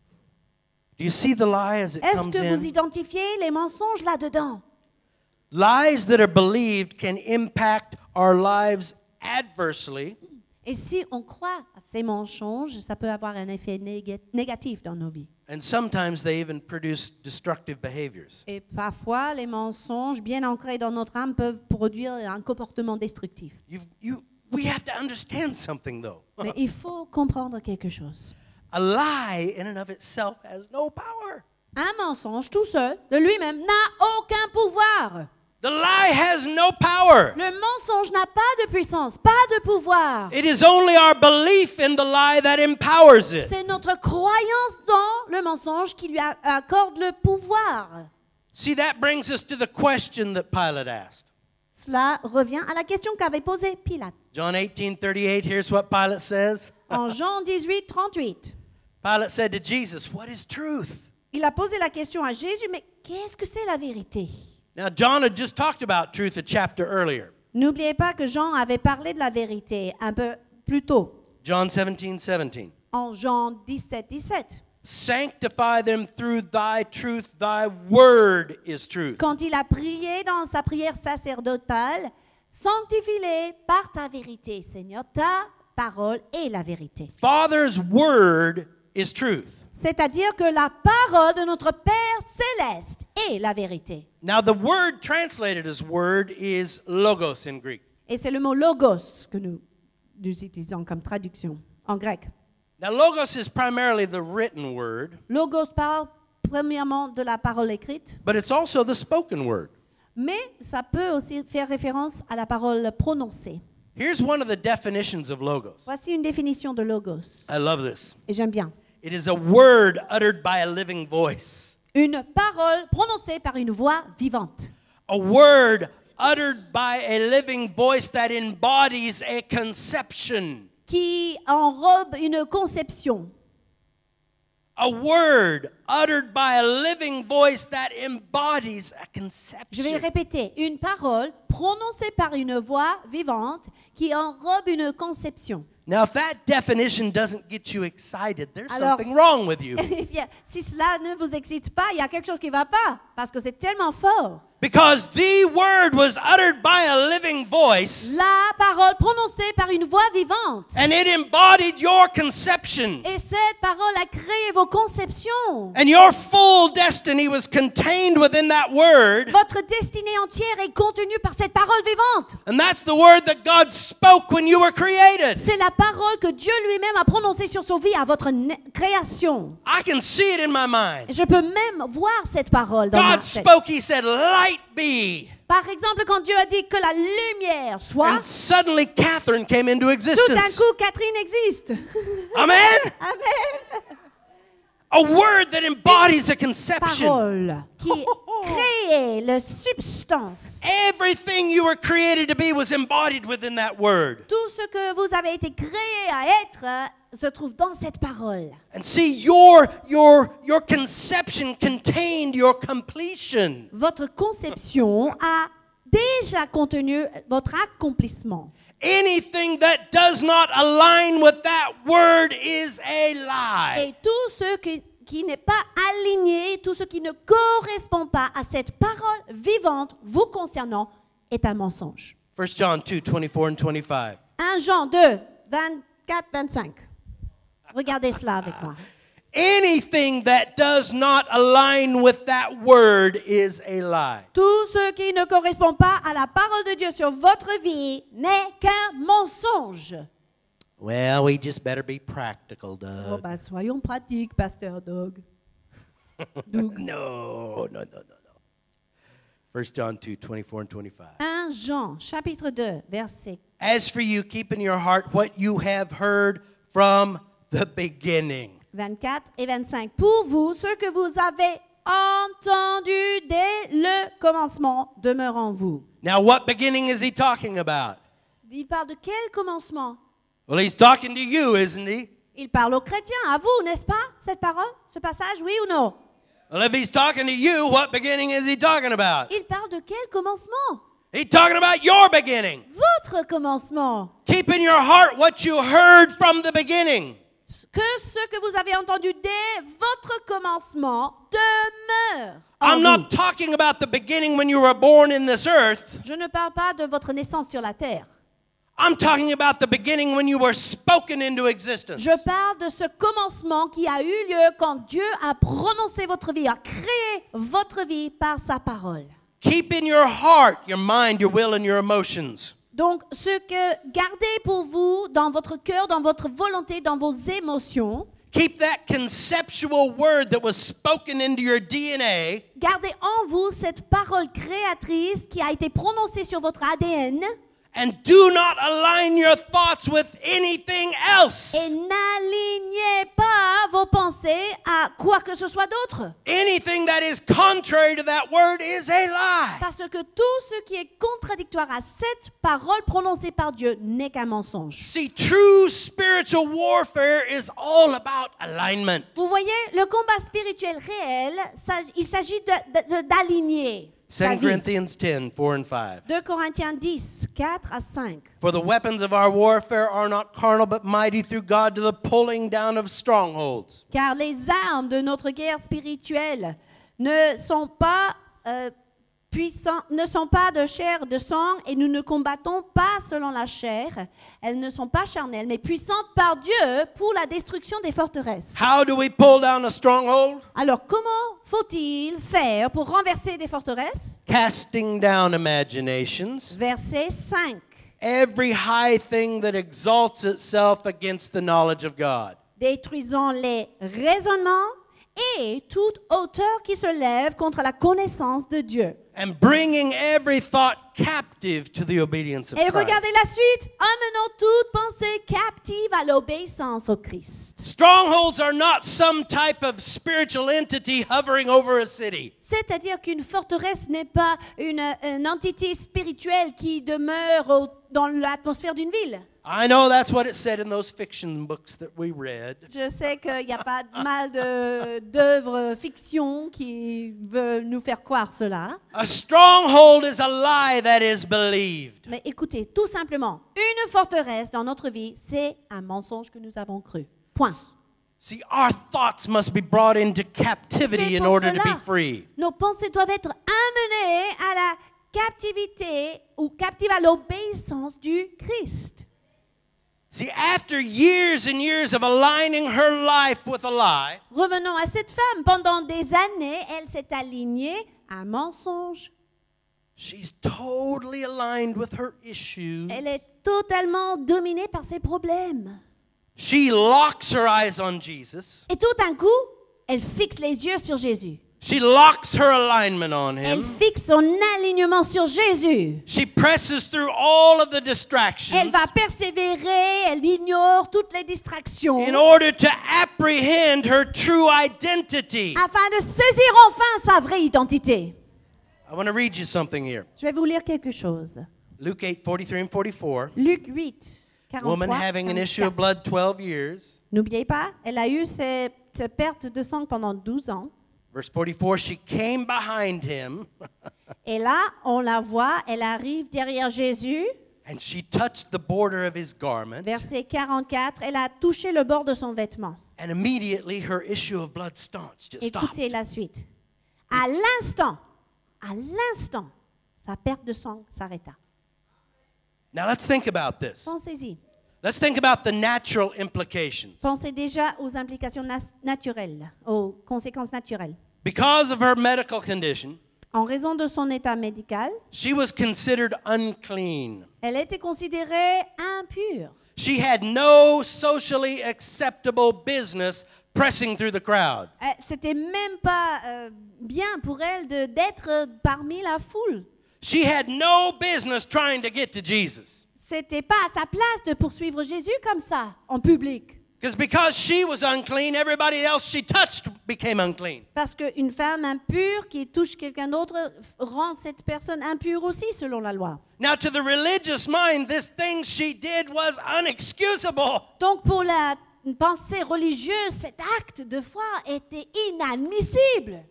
[SPEAKER 2] Do you see the lie as it
[SPEAKER 3] Est-ce
[SPEAKER 2] comes
[SPEAKER 3] que vous
[SPEAKER 2] in?
[SPEAKER 3] identifiez les mensonges là-dedans?
[SPEAKER 2] Lies that are believed can impact our lives adversely,
[SPEAKER 3] Et si on croit à ces mensonges, ça peut avoir un effet négatif dans nos vies.
[SPEAKER 2] and sometimes they even produce destructive behaviors.
[SPEAKER 3] Et parfois, les mensonges bien ancrés dans notre âme peuvent produire un comportement destructif.
[SPEAKER 2] We have to understand something, though.
[SPEAKER 3] Mais il faut comprendre quelque chose.
[SPEAKER 2] A lie in and of itself has no power.
[SPEAKER 3] Un mensonge tout seul, de lui-même, n'a aucun pouvoir.
[SPEAKER 2] The lie has no power.
[SPEAKER 3] Le mensonge n'a pas de puissance, pas de pouvoir.
[SPEAKER 2] It is only our belief in the lie that empowers it.
[SPEAKER 3] C'est notre croyance dans le mensonge qui lui accorde le pouvoir.
[SPEAKER 2] See, that brings us to the question that Pilate asked.
[SPEAKER 3] Cela revient à la question qu'avait posée Pilate.
[SPEAKER 2] John 18:38, here's what Pilate says.
[SPEAKER 3] En Jean 18, 38,
[SPEAKER 2] Pilate said to Jesus, "What is truth?"
[SPEAKER 3] il a posé la question à Jésus, mais qu'est-ce que c'est la vérité?
[SPEAKER 2] Now, John had just talked about truth a chapter earlier.
[SPEAKER 3] N'oubliez pas que Jean avait parlé de la vérité un peu plus tôt,
[SPEAKER 2] John 17:17.
[SPEAKER 3] en Jean 17, 17.
[SPEAKER 2] Sanctify them through thy truth, thy word is truth.
[SPEAKER 3] Quand il a prié dans sa prière sacerdotale, sanctifie-les par ta vérité, Seigneur, ta parole est la vérité.
[SPEAKER 2] Father's word is truth.
[SPEAKER 3] C'est-à-dire que la parole de notre Père céleste est la vérité.
[SPEAKER 2] Now, the word translated as word is logos in Greek.
[SPEAKER 3] Et c'est le mot logos que nous utilisons comme traduction en grec.
[SPEAKER 2] Now, logos is primarily the written word,
[SPEAKER 3] Logos parle premièrement de la parole écrite,
[SPEAKER 2] but it's also the spoken word.
[SPEAKER 3] mais ça peut aussi faire référence à la parole prononcée.
[SPEAKER 2] Here's one of the definitions of logos.
[SPEAKER 3] Voici une définition de logos,
[SPEAKER 2] I love this.
[SPEAKER 3] et j'aime bien.
[SPEAKER 2] It is a word uttered by a living voice.
[SPEAKER 3] Une parole prononcée par une voix vivante.
[SPEAKER 2] A word uttered by a living voice that embodies a conception.
[SPEAKER 3] Qui enrobe une conception.
[SPEAKER 2] A word uttered by a living voice that embodies a
[SPEAKER 3] Je vais
[SPEAKER 2] conception.
[SPEAKER 3] répéter, une parole prononcée par une voix vivante qui enrobe une conception.
[SPEAKER 2] Now, if that definition doesn't get you excited, there's
[SPEAKER 3] Alors,
[SPEAKER 2] something wrong with you.
[SPEAKER 3] Eh bien, si cela ne vous excite pas, il y a quelque chose qui ne va pas, parce que c'est tellement fort.
[SPEAKER 2] Because the word was uttered by a living voice,
[SPEAKER 3] La parole prononcée par une voix vivante.
[SPEAKER 2] and it embodied your conception.
[SPEAKER 3] Et cette parole a créé vos conceptions.
[SPEAKER 2] And your full destiny was contained within that word.
[SPEAKER 3] Votre destinée entière est contenue par cette parole vivante.
[SPEAKER 2] And that's the word that God spoke when you were created.
[SPEAKER 3] C'est la parole que Dieu lui-même a prononcée sur son vie à votre création.
[SPEAKER 2] I can see it in my mind.
[SPEAKER 3] Je peux même voir cette parole dans ma
[SPEAKER 2] God
[SPEAKER 3] tête.
[SPEAKER 2] spoke, He said, "Light be."
[SPEAKER 3] Par exemple, quand Dieu a dit que la lumière soit,
[SPEAKER 2] And suddenly Catherine came into
[SPEAKER 3] tout d'un
[SPEAKER 2] existence.
[SPEAKER 3] coup, Catherine existe.
[SPEAKER 2] Amen?
[SPEAKER 3] Amen.
[SPEAKER 2] A word that embodies a conception.
[SPEAKER 3] Parole qui crée la substance.
[SPEAKER 2] Everything you were created to be was embodied within that word.
[SPEAKER 3] Tout ce que vous avez été créé à être se trouve dans cette parole.
[SPEAKER 2] And see, your conception contained your completion.
[SPEAKER 3] Votre conception a déjà contenu votre accomplissement.
[SPEAKER 2] Anything that does not align with that word is a lie.
[SPEAKER 3] Et tout ce qui n'est pas aligné, tout ce qui ne correspond pas à cette parole vivante vous concernant est un mensonge.
[SPEAKER 2] 1 John 2, 24 and 25.
[SPEAKER 3] 1 Jean 2, 24, 25. Regardez cela avec moi.
[SPEAKER 2] Anything that does not align with that word is a lie.
[SPEAKER 3] Tout ce qui ne correspond pas à la parole de Dieu sur votre vie n'est qu'un mensonge.
[SPEAKER 2] Well, we just better be practical,
[SPEAKER 3] Oh,
[SPEAKER 2] Doug.
[SPEAKER 3] ben, soyons pratiques, Pasteur Doug. Doug.
[SPEAKER 2] No. 1 John 2, 24 and 25.
[SPEAKER 3] 1 Jean, chapitre 2, verset.
[SPEAKER 2] As for you, keep in your heart what you have heard from the beginning.
[SPEAKER 3] 24 et 25. Pour vous, ce que vous avez entendu dès le commencement demeure en vous.
[SPEAKER 2] Now, what beginning is he talking about?
[SPEAKER 3] Il parle de quel commencement?
[SPEAKER 2] Well, he's talking to you, isn't he?
[SPEAKER 3] Il parle aux chrétiens, à vous, n'est-ce pas, cette parole, ce passage, oui ou non?
[SPEAKER 2] Well, if he's talking to you, what beginning is he talking about?
[SPEAKER 3] Il parle de quel commencement?
[SPEAKER 2] He's talking about your beginning.
[SPEAKER 3] Votre commencement.
[SPEAKER 2] Keep in your heart what you heard from the beginning.
[SPEAKER 3] Que ce que vous avez entendu dès votre commencement demeure en
[SPEAKER 2] I'm
[SPEAKER 3] vous.
[SPEAKER 2] not talking about the beginning when you were born in this earth.
[SPEAKER 3] Je ne parle pas de votre naissance sur la terre.
[SPEAKER 2] I'm talking about the beginning when you were spoken into existence.
[SPEAKER 3] Je parle de ce commencement qui a eu lieu quand Dieu a prononcé votre vie, a créé votre vie par sa parole.
[SPEAKER 2] Keep in your heart your mind, your will, and your emotions.
[SPEAKER 3] Donc, ce que gardez pour vous dans votre cœur, dans votre volonté, dans vos émotions,
[SPEAKER 2] Keep that conceptual word that was spoken into your DNA.
[SPEAKER 3] gardez en vous cette parole créatrice qui a été prononcée sur votre ADN
[SPEAKER 2] And do not align your thoughts with anything else.
[SPEAKER 3] et n'alignez pas vos pensées à quoi que ce soit d'autre.
[SPEAKER 2] Anything that is contrary to that word is a lie.
[SPEAKER 3] Parce que tout ce qui est contradictoire à cette parole prononcée par Dieu n'est qu'un mensonge.
[SPEAKER 2] See, true spiritual warfare is all about alignment.
[SPEAKER 3] Vous voyez, le combat spirituel réel, il s'agit d'aligner.
[SPEAKER 2] 2 Corinthians 10, 4 and 5.
[SPEAKER 3] 2 Corinthiens 10, 4 à 5.
[SPEAKER 2] For the weapons of our warfare are not carnal, but mighty through God to the pulling down of strongholds.
[SPEAKER 3] Car les armes de notre guerre spirituelle ne sont pas ne sont pas de chair, de sang, et nous ne combattons pas selon la chair. Elles ne sont pas charnelles, mais puissantes par Dieu pour la destruction des forteresses.
[SPEAKER 2] How do we pull down a stronghold?
[SPEAKER 3] Alors, comment faut-il faire pour renverser des forteresses?
[SPEAKER 2] Casting down imaginations.
[SPEAKER 3] Verset 5.
[SPEAKER 2] Every high thing that exalts itself against the knowledge of God.
[SPEAKER 3] Détruisant les raisonnements et toute hauteur qui se lève contre la connaissance de Dieu.
[SPEAKER 2] And bringing every thought captive to the obedience of
[SPEAKER 3] Et
[SPEAKER 2] Christ.
[SPEAKER 3] regardez la suite. Amenons toute pensée captive à l'obéissance au Christ.
[SPEAKER 2] Strongholds are not some type of spiritual entity hovering over a city.
[SPEAKER 3] C'est-à-dire qu'une forteresse n'est pas une entité spirituelle qui demeure dans l'atmosphère d'une ville.
[SPEAKER 2] I know that's what it said in those fiction books that we read.
[SPEAKER 3] Je sais qu'il n'y a pas mal d'œuvres fiction qui veulent nous faire croire cela.
[SPEAKER 2] A stronghold is a lie that is believed.
[SPEAKER 3] Mais écoutez, tout simplement, une forteresse dans notre vie, c'est un mensonge que nous avons cru. Point.
[SPEAKER 2] See, our thoughts must be brought into captivity
[SPEAKER 3] C'est
[SPEAKER 2] in
[SPEAKER 3] pour
[SPEAKER 2] order to
[SPEAKER 3] cela.
[SPEAKER 2] be free.
[SPEAKER 3] Nos pensées doivent être amenées à la captivité ou captive à l'obéissance du Christ.
[SPEAKER 2] See, after years and years of aligning her life with a lie,
[SPEAKER 3] Revenons à cette femme. Pendant des années, elle s'est alignée à un mensonge.
[SPEAKER 2] she's totally aligned with her issue.
[SPEAKER 3] Elle est totalement dominée par ses problèmes.
[SPEAKER 2] She locks her eyes on Jesus.
[SPEAKER 3] Et tout d'un coup, elle fixe les yeux sur Jésus.
[SPEAKER 2] She locks her alignment on
[SPEAKER 3] Elle
[SPEAKER 2] him.
[SPEAKER 3] fixe son alignement sur Jésus.
[SPEAKER 2] She presses through all of the
[SPEAKER 3] Elle
[SPEAKER 2] distractions
[SPEAKER 3] va persévérer, elle ignore toutes les distractions
[SPEAKER 2] in order to apprehend her true identity.
[SPEAKER 3] afin de saisir enfin sa vraie identité.
[SPEAKER 2] I want to read you something here.
[SPEAKER 3] Je vais vous lire quelque chose.
[SPEAKER 2] Luke 8, 43 and 44.
[SPEAKER 3] Luc 8, 43,
[SPEAKER 2] Woman having an issue of
[SPEAKER 3] 44.
[SPEAKER 2] blood 12 years.
[SPEAKER 3] N'oubliez pas, elle a eu cette perte de sang pendant 12 ans.
[SPEAKER 2] Verse 44, she came behind him
[SPEAKER 3] Et là, on la voit, elle arrive derrière Jésus.
[SPEAKER 2] and she touched the border of his garment.
[SPEAKER 3] Verset 44, elle a touché le bord de son vêtement.
[SPEAKER 2] And immediately her issue of blood stanched. Just stopped.
[SPEAKER 3] Écoutez la suite. À l'instant, sa perte de sang s'arrêta.
[SPEAKER 2] Now let's think about this.
[SPEAKER 3] Pensez-y.
[SPEAKER 2] Let's think about the natural implications.
[SPEAKER 3] Pensez déjà aux implications naturelles, aux conséquences naturelles.
[SPEAKER 2] Because of her medical condition,
[SPEAKER 3] En raison de son état médical,
[SPEAKER 2] she was considered unclean.
[SPEAKER 3] elle était considérée impure.
[SPEAKER 2] She had no socially acceptable business pressing through the crowd.
[SPEAKER 3] C'était même pas bien pour elle d'être parmi la foule.
[SPEAKER 2] She had no business trying to get to Jesus.
[SPEAKER 3] C'était pas à sa place de poursuivre Jésus comme ça, en public.
[SPEAKER 2] Because she was unclean, everybody else she touched became unclean.
[SPEAKER 3] Parce qu'une femme impure qui touche quelqu'un d'autre rend cette personne impure aussi, selon la loi.
[SPEAKER 2] Now, to the religious mind, this thing she did was unexcusable.
[SPEAKER 3] Donc, pour la pensée religieuse, cet acte de foi était inadmissible.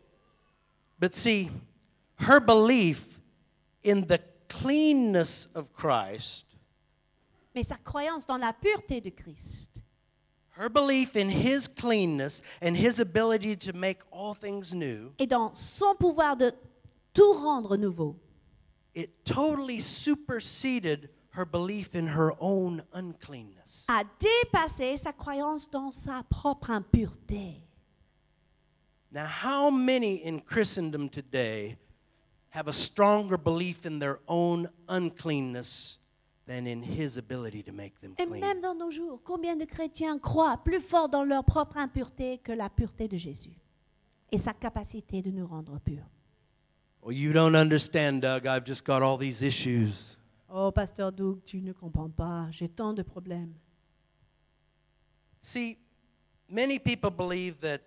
[SPEAKER 2] But see, her belief in the cleanness of Christ,
[SPEAKER 3] Mais sa croyance dans la pureté de Christ,
[SPEAKER 2] her belief in his cleanness and his ability to make all things new,
[SPEAKER 3] et dans son pouvoir de tout rendre nouveau,
[SPEAKER 2] it totally superseded her belief in her own uncleanness.
[SPEAKER 3] a dépassé sa croyance dans sa propre impureté.
[SPEAKER 2] Now, how many in Christendom today have a stronger belief in their own uncleanness than in his ability to make them
[SPEAKER 3] Et
[SPEAKER 2] clean?
[SPEAKER 3] même dans nos jours, combien de chrétiens croient plus fort dans leur propre impureté que la pureté de Jésus et sa capacité de nous rendre purs?
[SPEAKER 2] Well, you don't understand, Doug. I've just got all these issues.
[SPEAKER 3] Oh, Pasteur Doug, tu ne comprends pas, j'ai tant de problèmes.
[SPEAKER 2] See, many people believe that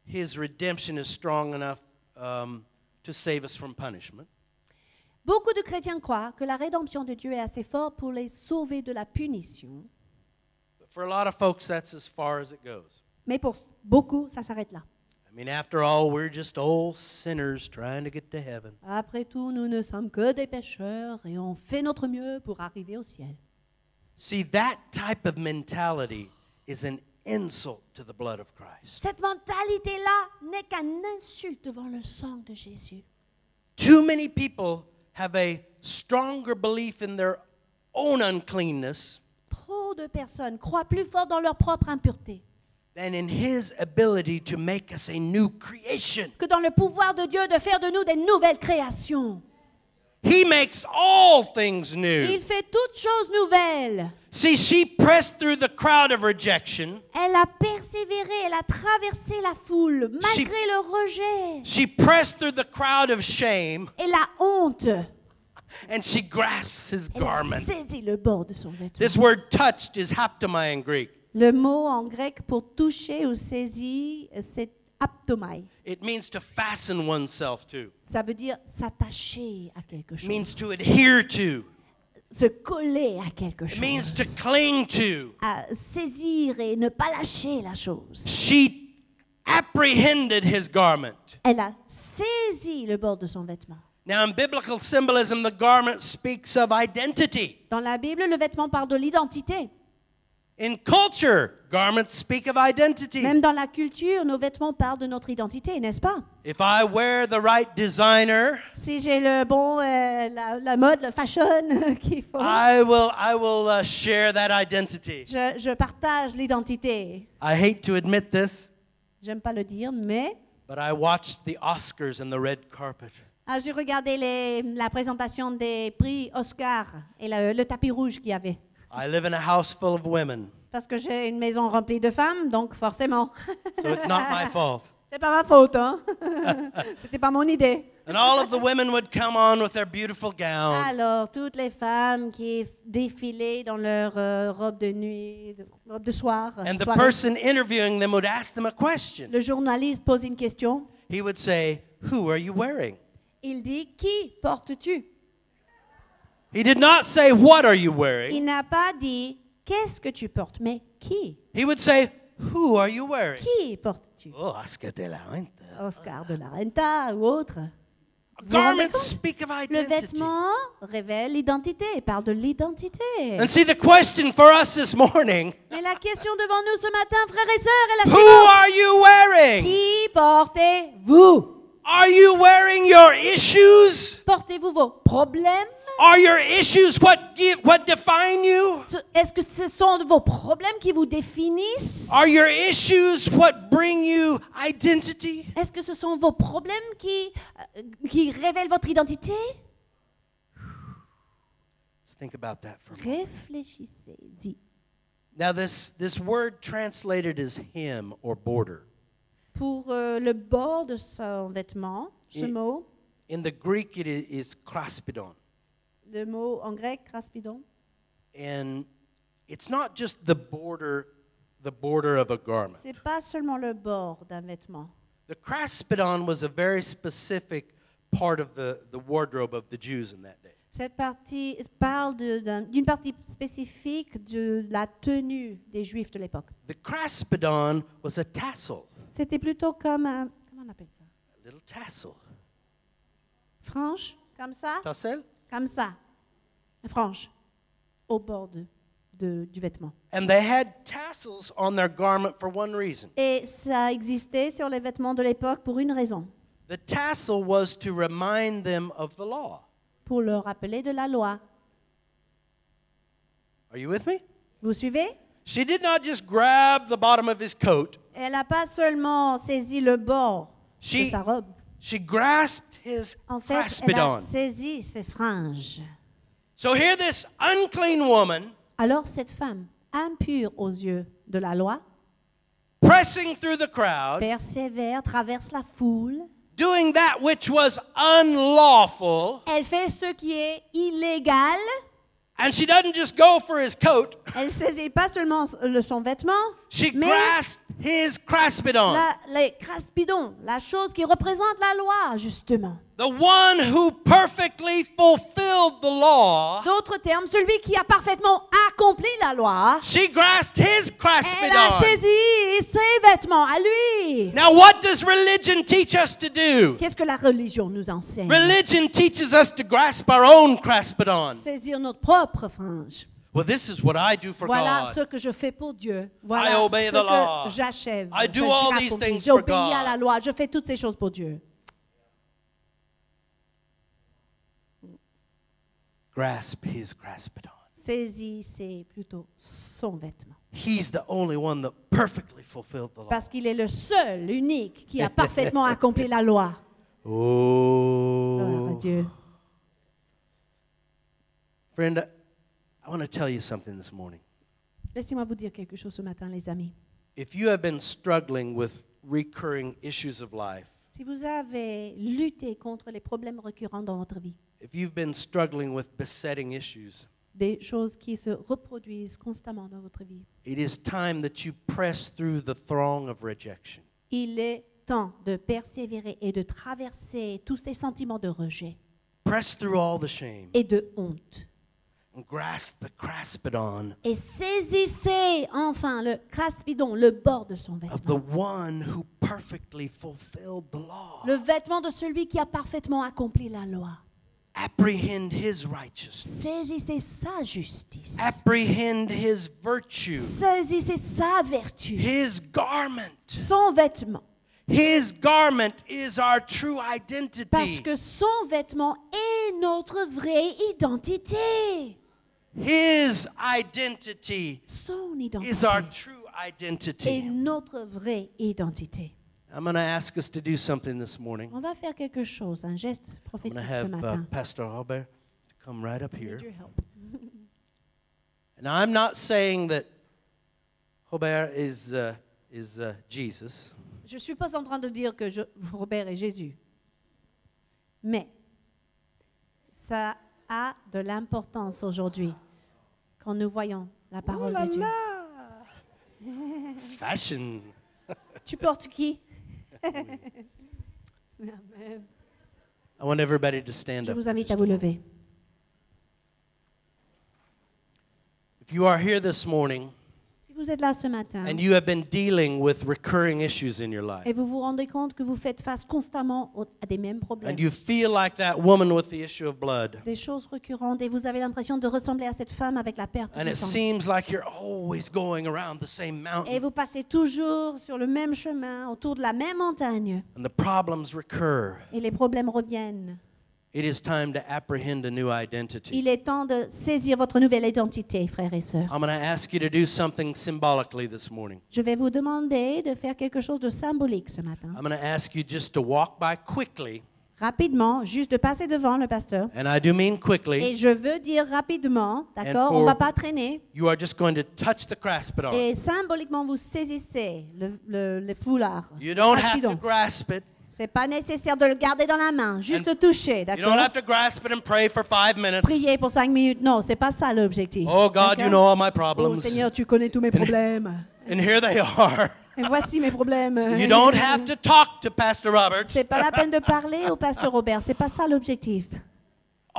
[SPEAKER 2] his redemption is strong enough to save us from punishment.
[SPEAKER 3] Beaucoup de chrétiens croient que la rédemption de Dieu est assez forte pour les sauver de la punition,
[SPEAKER 2] But for a lot of folks, that's as far as it goes.
[SPEAKER 3] mais pour beaucoup, ça s'arrête là.
[SPEAKER 2] I mean, after all, we're just old sinners trying to get to heaven.
[SPEAKER 3] Après tout, nous ne sommes que des pécheurs et on fait notre mieux pour arriver au ciel.
[SPEAKER 2] See, that type of mentality is an insult to the blood of Christ.
[SPEAKER 3] Cette mentalité-là n'est qu'une insulte devant le sang de Jésus.
[SPEAKER 2] Too many people have a stronger belief in their own uncleanness
[SPEAKER 3] Trop de personnes croient plus fort dans leur propre impureté
[SPEAKER 2] than in his ability to make us a new creation.
[SPEAKER 3] que dans le pouvoir de Dieu de faire de nous des nouvelles créations.
[SPEAKER 2] He makes all things new.
[SPEAKER 3] Il fait toutes choses nouvelles.
[SPEAKER 2] See, she pressed through the crowd of rejection.
[SPEAKER 3] Elle a persévéré, elle a traversé la foule malgré le rejet
[SPEAKER 2] She pressed through the crowd of shame,
[SPEAKER 3] et la honte.
[SPEAKER 2] and she grasps his
[SPEAKER 3] Elle a
[SPEAKER 2] garment.
[SPEAKER 3] saisi le bord de son vêtement.
[SPEAKER 2] This word touched is haptomai in Greek.
[SPEAKER 3] Le mot en grec pour toucher ou saisir, c'est aptomai.
[SPEAKER 2] It means to fasten oneself to.
[SPEAKER 3] Ça veut dire s'attacher à quelque
[SPEAKER 2] It means
[SPEAKER 3] chose,
[SPEAKER 2] to adhere to.
[SPEAKER 3] se coller à quelque
[SPEAKER 2] It means to
[SPEAKER 3] chose,
[SPEAKER 2] cling to.
[SPEAKER 3] à saisir et ne pas lâcher la chose.
[SPEAKER 2] She apprehended his garment.
[SPEAKER 3] Elle a saisi le bord de son vêtement.
[SPEAKER 2] Now, in biblical symbolism, the garment speaks of identity.
[SPEAKER 3] Dans la Bible, le vêtement parle de l'identité.
[SPEAKER 2] In culture, garments speak of identity.
[SPEAKER 3] Même dans la culture, nos vêtements parlent de notre identité, n'est-ce pas?
[SPEAKER 2] If I wear the right designer,
[SPEAKER 3] Si j'ai le bon, la mode, le fashion qu'il faut,
[SPEAKER 2] I will share that identity.
[SPEAKER 3] je partage l'identité.
[SPEAKER 2] I hate to admit this,
[SPEAKER 3] J'aime pas le dire, mais
[SPEAKER 2] but I watched the Oscars and the red carpet.
[SPEAKER 3] j'ai regardé la présentation des prix Oscar et le tapis rouge qu'il y avait.
[SPEAKER 2] I live in a house full of women,
[SPEAKER 3] Parce que j'ai une maison remplie de femmes, donc forcément.
[SPEAKER 2] so it's not my fault.
[SPEAKER 3] C'est pas ma faute, hein? C'était pas mon idée.
[SPEAKER 2] And all of the women would come on with their beautiful gowns.
[SPEAKER 3] Alors, toutes les femmes qui défilaient dans leur robe de nuit, robe de soir,
[SPEAKER 2] And the
[SPEAKER 3] soirée.
[SPEAKER 2] person interviewing them would ask them a question.
[SPEAKER 3] Le journaliste pose une question.
[SPEAKER 2] He would say, "Who are you wearing?"
[SPEAKER 3] Il dit, qui portes-tu?
[SPEAKER 2] He did not say, "What are you wearing?"
[SPEAKER 3] Il n'a pas dit, qu'est-ce que tu portes, mais qui?
[SPEAKER 2] He would say, "Who are you wearing?"
[SPEAKER 3] Qui portes-tu?
[SPEAKER 2] Oh, Oscar de la Renta.
[SPEAKER 3] Oscar de la Renta ou autre. Vous vous rendez
[SPEAKER 2] Garments
[SPEAKER 3] compte?
[SPEAKER 2] speak of
[SPEAKER 3] Le
[SPEAKER 2] identity.
[SPEAKER 3] vêtement révèle l'identité, parle de l'identité.
[SPEAKER 2] And see, the question for us this morning,
[SPEAKER 3] Mais la question devant nous ce matin, frères et sœurs, est la
[SPEAKER 2] who
[SPEAKER 3] suivante.
[SPEAKER 2] are you wearing?
[SPEAKER 3] Qui portez-vous?
[SPEAKER 2] Are you wearing your issues?
[SPEAKER 3] Portez-vous vos problèmes?
[SPEAKER 2] Are your issues what define you?
[SPEAKER 3] Est-ce que ce sont vos problèmes qui vous définissent?
[SPEAKER 2] Are your issues what bring you identity?
[SPEAKER 3] Est-ce que ce sont vos problèmes qui révèlent votre identité?
[SPEAKER 2] Let's think about that for a moment.
[SPEAKER 3] Réfléchissez-y.
[SPEAKER 2] Now, this word translated as hem or border.
[SPEAKER 3] Pour le bord de son vêtement, ce
[SPEAKER 2] Et-
[SPEAKER 3] mot,
[SPEAKER 2] In the Greek, it is kraspidon.
[SPEAKER 3] le mot en grec, kraspidon,
[SPEAKER 2] And it's not just the border of a garment.
[SPEAKER 3] c'est pas seulement le bord d'un vêtement.
[SPEAKER 2] The kraspidon was a very specific part of the wardrobe of the Jews in that day.
[SPEAKER 3] Cette partie parle d'une partie spécifique de la tenue des Juifs de l'époque.
[SPEAKER 2] The kraspidon was a tassel,
[SPEAKER 3] C'était plutôt comme un, comment on appelle ça?
[SPEAKER 2] a little tassel.
[SPEAKER 3] Franche, comme ça,
[SPEAKER 2] Tassel?
[SPEAKER 3] comme ça, franche, au bord du vêtement.
[SPEAKER 2] And they had tassels on their garment for one reason.
[SPEAKER 3] Et ça existait sur les vêtements de l'époque pour une raison,
[SPEAKER 2] The tassel was to remind them of the law.
[SPEAKER 3] pour leur rappeler de la loi.
[SPEAKER 2] Are you with me?
[SPEAKER 3] Vous suivez?
[SPEAKER 2] She did not just grab the bottom of his coat.
[SPEAKER 3] Elle n'a pas seulement saisi le bord de
[SPEAKER 2] She,
[SPEAKER 3] sa robe.
[SPEAKER 2] she grasped his
[SPEAKER 3] En fait, elle a
[SPEAKER 2] kraspidon.
[SPEAKER 3] saisi ses franges.
[SPEAKER 2] So here this unclean woman
[SPEAKER 3] Alors cette femme, impure aux yeux de la loi,
[SPEAKER 2] pressing through the crowd,
[SPEAKER 3] persévère, traverse la foule.
[SPEAKER 2] doing that which was unlawful,
[SPEAKER 3] Elle fait ce qui est illégal.
[SPEAKER 2] and she doesn't just go for his coat,
[SPEAKER 3] Elle saisit pas seulement son vêtement,
[SPEAKER 2] she
[SPEAKER 3] mais
[SPEAKER 2] grasped his kraspidon.
[SPEAKER 3] les craspidons, la chose qui représente la loi, justement.
[SPEAKER 2] The one who perfectly fulfilled the law,
[SPEAKER 3] D'autres termes, celui qui a parfaitement accompli la loi,
[SPEAKER 2] she grasped his
[SPEAKER 3] elle a
[SPEAKER 2] kraspidon.
[SPEAKER 3] saisi ses vêtements à lui.
[SPEAKER 2] Now, what does religion teach us to do?
[SPEAKER 3] Qu'est-ce que la religion nous enseigne?
[SPEAKER 2] Religion teaches us to grasp our own kraspidon.
[SPEAKER 3] Saisir notre propre frange.
[SPEAKER 2] Well, this is what I do for
[SPEAKER 3] Voilà ce
[SPEAKER 2] God.
[SPEAKER 3] que je fais pour Dieu.
[SPEAKER 2] I
[SPEAKER 3] Voilà
[SPEAKER 2] obey
[SPEAKER 3] ce
[SPEAKER 2] the law.
[SPEAKER 3] que j'achève.
[SPEAKER 2] I do
[SPEAKER 3] Je
[SPEAKER 2] all
[SPEAKER 3] raccomplis.
[SPEAKER 2] these things
[SPEAKER 3] J'obéis
[SPEAKER 2] for
[SPEAKER 3] à la
[SPEAKER 2] God.
[SPEAKER 3] loi. Je fais toutes ces choses pour Dieu.
[SPEAKER 2] Grasp his kraspidon.
[SPEAKER 3] Saisissez plutôt son vêtement.
[SPEAKER 2] He's the only one that perfectly fulfilled the law.
[SPEAKER 3] Parce qu'il est le seul, l'unique, qui a parfaitement accompli la loi. Gloire à
[SPEAKER 2] Oh.
[SPEAKER 3] Dieu.
[SPEAKER 2] Friend, I want to tell you something this morning.
[SPEAKER 3] Laissez-moi vous dire quelque chose ce matin, les amis.
[SPEAKER 2] If you have been struggling with recurring issues of life,
[SPEAKER 3] Si vous avez lutté contre les problèmes récurrents dans votre vie,
[SPEAKER 2] if you've been struggling with besetting issues,
[SPEAKER 3] des choses qui se reproduisent constamment dans votre vie,
[SPEAKER 2] it is time that you press through the throng of rejection.
[SPEAKER 3] il est temps de persévérer et de traverser tous ces sentiments de rejet
[SPEAKER 2] Press through all the shame
[SPEAKER 3] et de honte.
[SPEAKER 2] and grasp the kraspidon
[SPEAKER 3] Et saisissez enfin le craspidon, le bord de son
[SPEAKER 2] of the
[SPEAKER 3] vêtement.
[SPEAKER 2] one who perfectly fulfilled the law.
[SPEAKER 3] Le vêtement de celui qui a parfaitement accompli la loi.
[SPEAKER 2] Apprehend his righteousness.
[SPEAKER 3] Saisissez sa justice.
[SPEAKER 2] Apprehend his virtue,
[SPEAKER 3] Saisissez sa vertu.
[SPEAKER 2] his garment.
[SPEAKER 3] Son vêtement.
[SPEAKER 2] His garment is our true
[SPEAKER 3] Parce
[SPEAKER 2] identity.
[SPEAKER 3] que son vêtement est notre vraie identité.
[SPEAKER 2] His identity
[SPEAKER 3] Son
[SPEAKER 2] is
[SPEAKER 3] identité
[SPEAKER 2] our true
[SPEAKER 3] est
[SPEAKER 2] identity.
[SPEAKER 3] notre vraie identité.
[SPEAKER 2] I'm going to ask us to do something this morning.
[SPEAKER 3] On va faire quelque chose, un geste
[SPEAKER 2] I'm
[SPEAKER 3] prophétique
[SPEAKER 2] going to
[SPEAKER 3] ce
[SPEAKER 2] have
[SPEAKER 3] matin.
[SPEAKER 2] Pastor Robert to come right up
[SPEAKER 3] I
[SPEAKER 2] here.
[SPEAKER 3] need your help.
[SPEAKER 2] And I'm not saying that Robert is Jesus.
[SPEAKER 3] Je ne suis pas en train de dire que Robert est Jésus. Mais ça a de l'importance aujourd'hui quand nous voyons la parole de Dieu.
[SPEAKER 2] Fashion.
[SPEAKER 3] Tu portes qui?
[SPEAKER 2] I want everybody to stand
[SPEAKER 3] Je
[SPEAKER 2] up.
[SPEAKER 3] vous invite à vous lever.
[SPEAKER 2] If you are here this morning
[SPEAKER 3] Si vous êtes là ce matin
[SPEAKER 2] and you have been dealing with recurring issues in your life,
[SPEAKER 3] et vous vous rendez compte que vous faites face constamment à des mêmes problèmes,
[SPEAKER 2] and you feel like that woman with the issue of blood,
[SPEAKER 3] des choses récurrentes, et vous avez l'impression de ressembler à cette femme avec la perte
[SPEAKER 2] and
[SPEAKER 3] du
[SPEAKER 2] it
[SPEAKER 3] sang.
[SPEAKER 2] seems like you're always going around the same
[SPEAKER 3] Et
[SPEAKER 2] mountain,
[SPEAKER 3] vous passez toujours sur le même chemin, autour de la même montagne,
[SPEAKER 2] and the problems recur,
[SPEAKER 3] et les problèmes reviennent.
[SPEAKER 2] it is time to apprehend a new identity.
[SPEAKER 3] Il est temps de saisir votre nouvelle identité, frères et sœurs.
[SPEAKER 2] I'm going to ask you to do something symbolically this morning.
[SPEAKER 3] Je vais vous demander de faire quelque chose de symbolique ce matin.
[SPEAKER 2] I'm going to ask you just to walk by quickly,
[SPEAKER 3] Rapidement, juste de passer devant le pasteur.
[SPEAKER 2] and I do mean quickly.
[SPEAKER 3] Et je veux dire rapidement, d'accord?
[SPEAKER 2] And
[SPEAKER 3] On ne va
[SPEAKER 2] for-
[SPEAKER 3] pas traîner.
[SPEAKER 2] You are just going to touch the craspedon.
[SPEAKER 3] Et symboliquement, vous saisissez le foulard.
[SPEAKER 2] You don't have
[SPEAKER 3] Raspidon.
[SPEAKER 2] to grasp it.
[SPEAKER 3] C'est pas nécessaire de le garder dans la main, juste toucher,
[SPEAKER 2] You don't
[SPEAKER 3] d'accord?
[SPEAKER 2] have to grasp it and pray for 5 minutes.
[SPEAKER 3] Prier pour 5 minutes, non, c'est pas ça l'objectif.
[SPEAKER 2] Oh God, you
[SPEAKER 3] D'accord?
[SPEAKER 2] know all my
[SPEAKER 3] Oh
[SPEAKER 2] problems.
[SPEAKER 3] Seigneur, tu connais tous mes problèmes.
[SPEAKER 2] And here they are.
[SPEAKER 3] Et voici mes problèmes.
[SPEAKER 2] You don't have to talk to Pastor Robert.
[SPEAKER 3] C'est pas la peine de parler au pasteur Robert, c'est pas ça l'objectif.